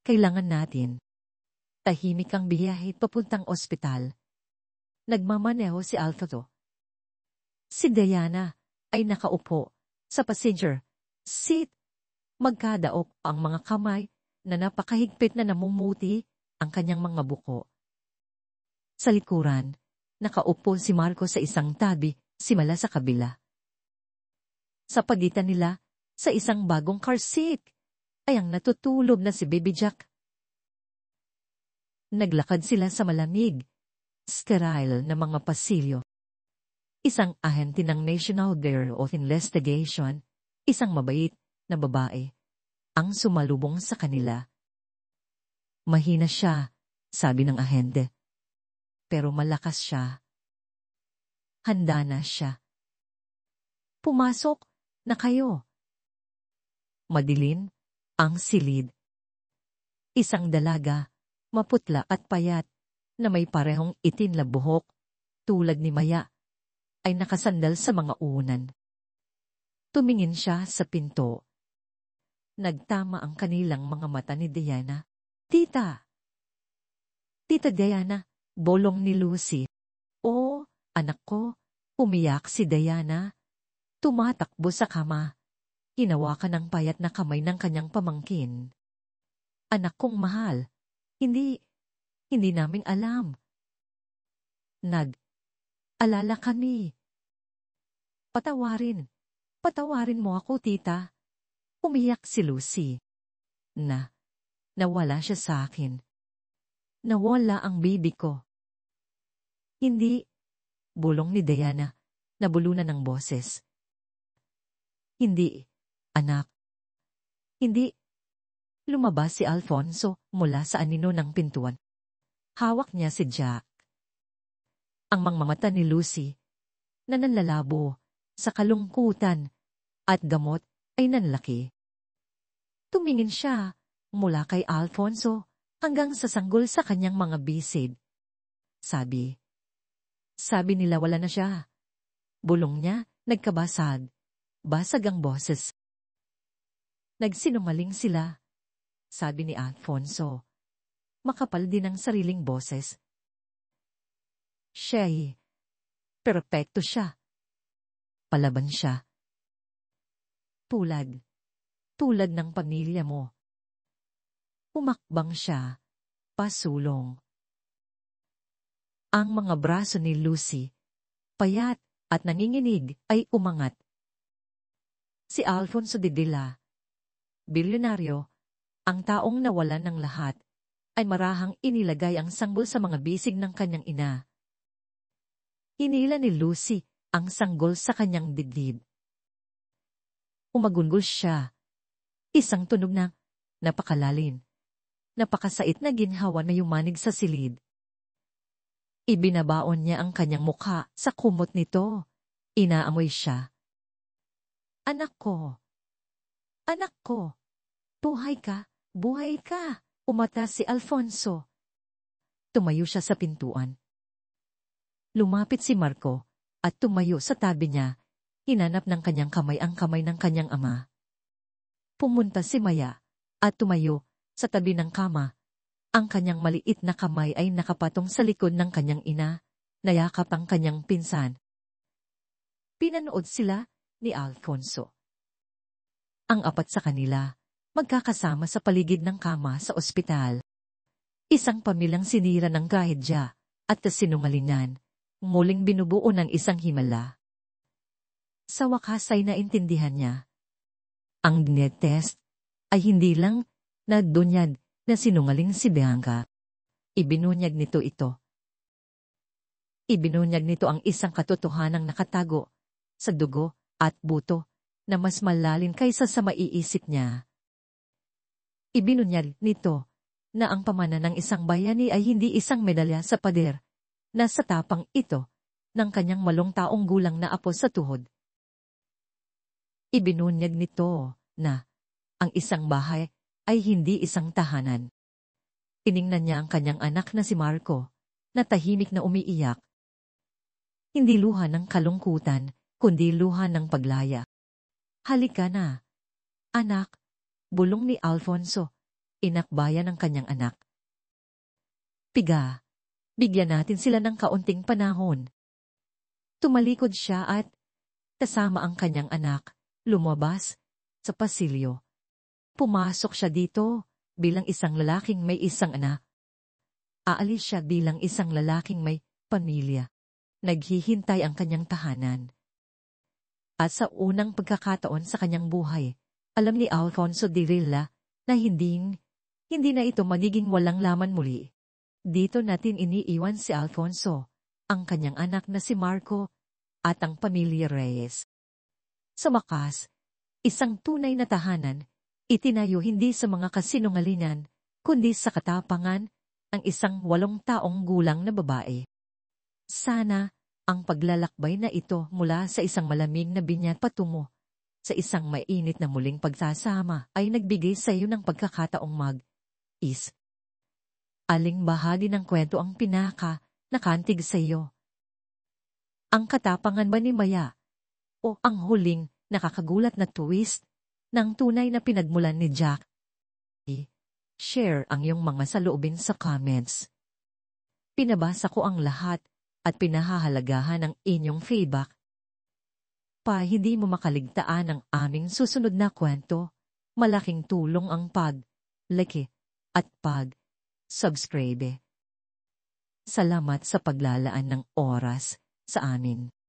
kailangan natin. Tahimik ang biyahe papuntang ospital. Nagmamaneho si Alfonso. Si Diana ay nakaupo sa passenger seat. Magkadaok ang mga kamay na napakahigpit na namumuti ang kanyang mga buko. Sa likuran, nakaupo si Marco sa isang tabi, si Mala sa kabila. Sa pagitan nila, sa isang bagong car seat, ay ang natutulog na si Baby Jack. Naglakad sila sa malamig, sterile na mga pasilyo. Isang ahente ng National Bureau of Investigation, isang mabait na babae, ang sumalubong sa kanila. Mahina siya, sabi ng ahente. Pero malakas siya. Handa na siya. Pumasok na kayo. Madilim ang silid. Isang dalaga, maputla at payat, na may parehong itim na buhok, tulad ni Maya, ay nakasandal sa mga unan. Tumingin siya sa pinto. Nagtama ang kanilang mga mata ni Diana. Tita Diana, bolong ni Lucy. Oh, anak ko, umiyak si Diana. Tumatakbo sa kama. Hinawakan ng payat na kamay ng kanyang pamangkin. Anak kong mahal, hindi namin alam. Alala kami. Patawarin mo ako, tita. Umiyak si Lucy. Nawala siya sa akin. Nawala ang baby ko. Hindi, bulong ni Diana, nabulunan ng boses. Hindi, anak. Hindi. Lumabas si Alfonso mula sa anino ng pintuan. Hawak niya si Jack. Ang mangmamata ni Lucy, na nanlalabo sa kalungkutan at gamot ay nanlaki. Tumingin siya mula kay Alfonso hanggang sa sanggol sa kanyang mga bisid. Sabi nila wala na siya. Bulong niya, nagkabasag. Basag ang boses. Nagsinungaling sila, sabi ni Alfonso. Makapal din ang sariling boses. Siya'y perpekto siya. Palaban siya. Tulad ng pamilya mo. Umakbang siya, pasulong. Ang mga braso ni Lucy, payat at nanginginig, ay umangat. Si Alfonso de Dila, bilyonaryo, ang taong nawalan ng lahat, ay marahang inilagay ang sanggol sa mga bisig ng kanyang ina. Hinila ni Lucy ang sanggol sa kanyang dibdib. Umagunggol siya. Isang tunog na napakalalim, napakasait na ginhawa na yumanig sa silid. Ibinabaon niya ang kanyang mukha sa kumot nito. Inaamoy siya. Anak ko, buhay ka, umata si Alfonso. Tumayo siya sa pintuan. Lumapit si Marco at tumayo sa tabi niya. Hinanap ng kanyang kamay ang kamay ng kanyang ama. Pumunta si Maya at tumayo sa tabi ng kama. Ang kanyang maliit na kamay ay nakapatong sa likod ng kanyang ina, nayakap ang kanyang pinsan. Pinanood sila ni Alfonso. Ang apat sa kanila, magkakasama sa paligid ng kama sa ospital. Isang pamilyang sinira ng trahedya at kasinungalingan, muling binubuo ng isang himala. Sa wakas ay naintindihan niya. Ang test ay hindi lang nagdunyag na sinungaling si Bianca. Ibinunyag nito ang isang katotohanang nakatago sa dugo at buto na mas malalim kaysa sa maiisip niya. Ibinunyag nito na ang pamana ng isang bayani ay hindi isang medalya sa pader na sa tapang ito ng kanyang 8 taong gulang na apo sa tuhod. Ibinunyag nito na ang isang bahay ay hindi isang tahanan. Tiningnan niya ang kanyang anak na si Marco, na tahimik na umiiyak. Hindi luha ng kalungkutan, kundi luha ng paglaya. Halika na, anak, bulong ni Alfonso, inakbayan ng kanyang anak. Piga, bigyan natin sila ng kaunting panahon. Tumalikod siya at, kasama ang kanyang anak, lumabas sa pasilyo. Pumasok siya dito bilang isang lalaking may isang anak. Aalis siya bilang isang lalaking may pamilya. Naghihintay ang kanyang tahanan. At sa unang pagkakataon sa kanyang buhay, alam ni Alfonso de Dila na hindi na ito magiging walang laman muli. Dito natin iniiwan si Alfonso, ang kanyang anak na si Marco, at ang pamilya Reyes. Sa wakas, isang tunay na tahanan, itinayo hindi sa mga kasinungalingan, kundi sa katapangan, ang isang 8 taong gulang na babae. Sana, ang paglalakbay na ito mula sa isang malamig na binyag patungo sa isang mainit na muling pagsasama ay nagbigay sa iyo ng pagkakataong aling bahagi ng kwento ang nakantig sa iyo. Ang katapangan ba ni Maya o ang huling nakakagulat na twist ng tunay na pinagmulan ni Jack? Share ang iyong mga saloobin sa comments. Pinabasa ko ang lahat at pinahahalagahan ang inyong feedback. pa hindi mo makaligtaan ang aming susunod na kwento, malaking tulong ang pag-like at pag-subscribe. Salamat sa paglalaan ng oras sa amin.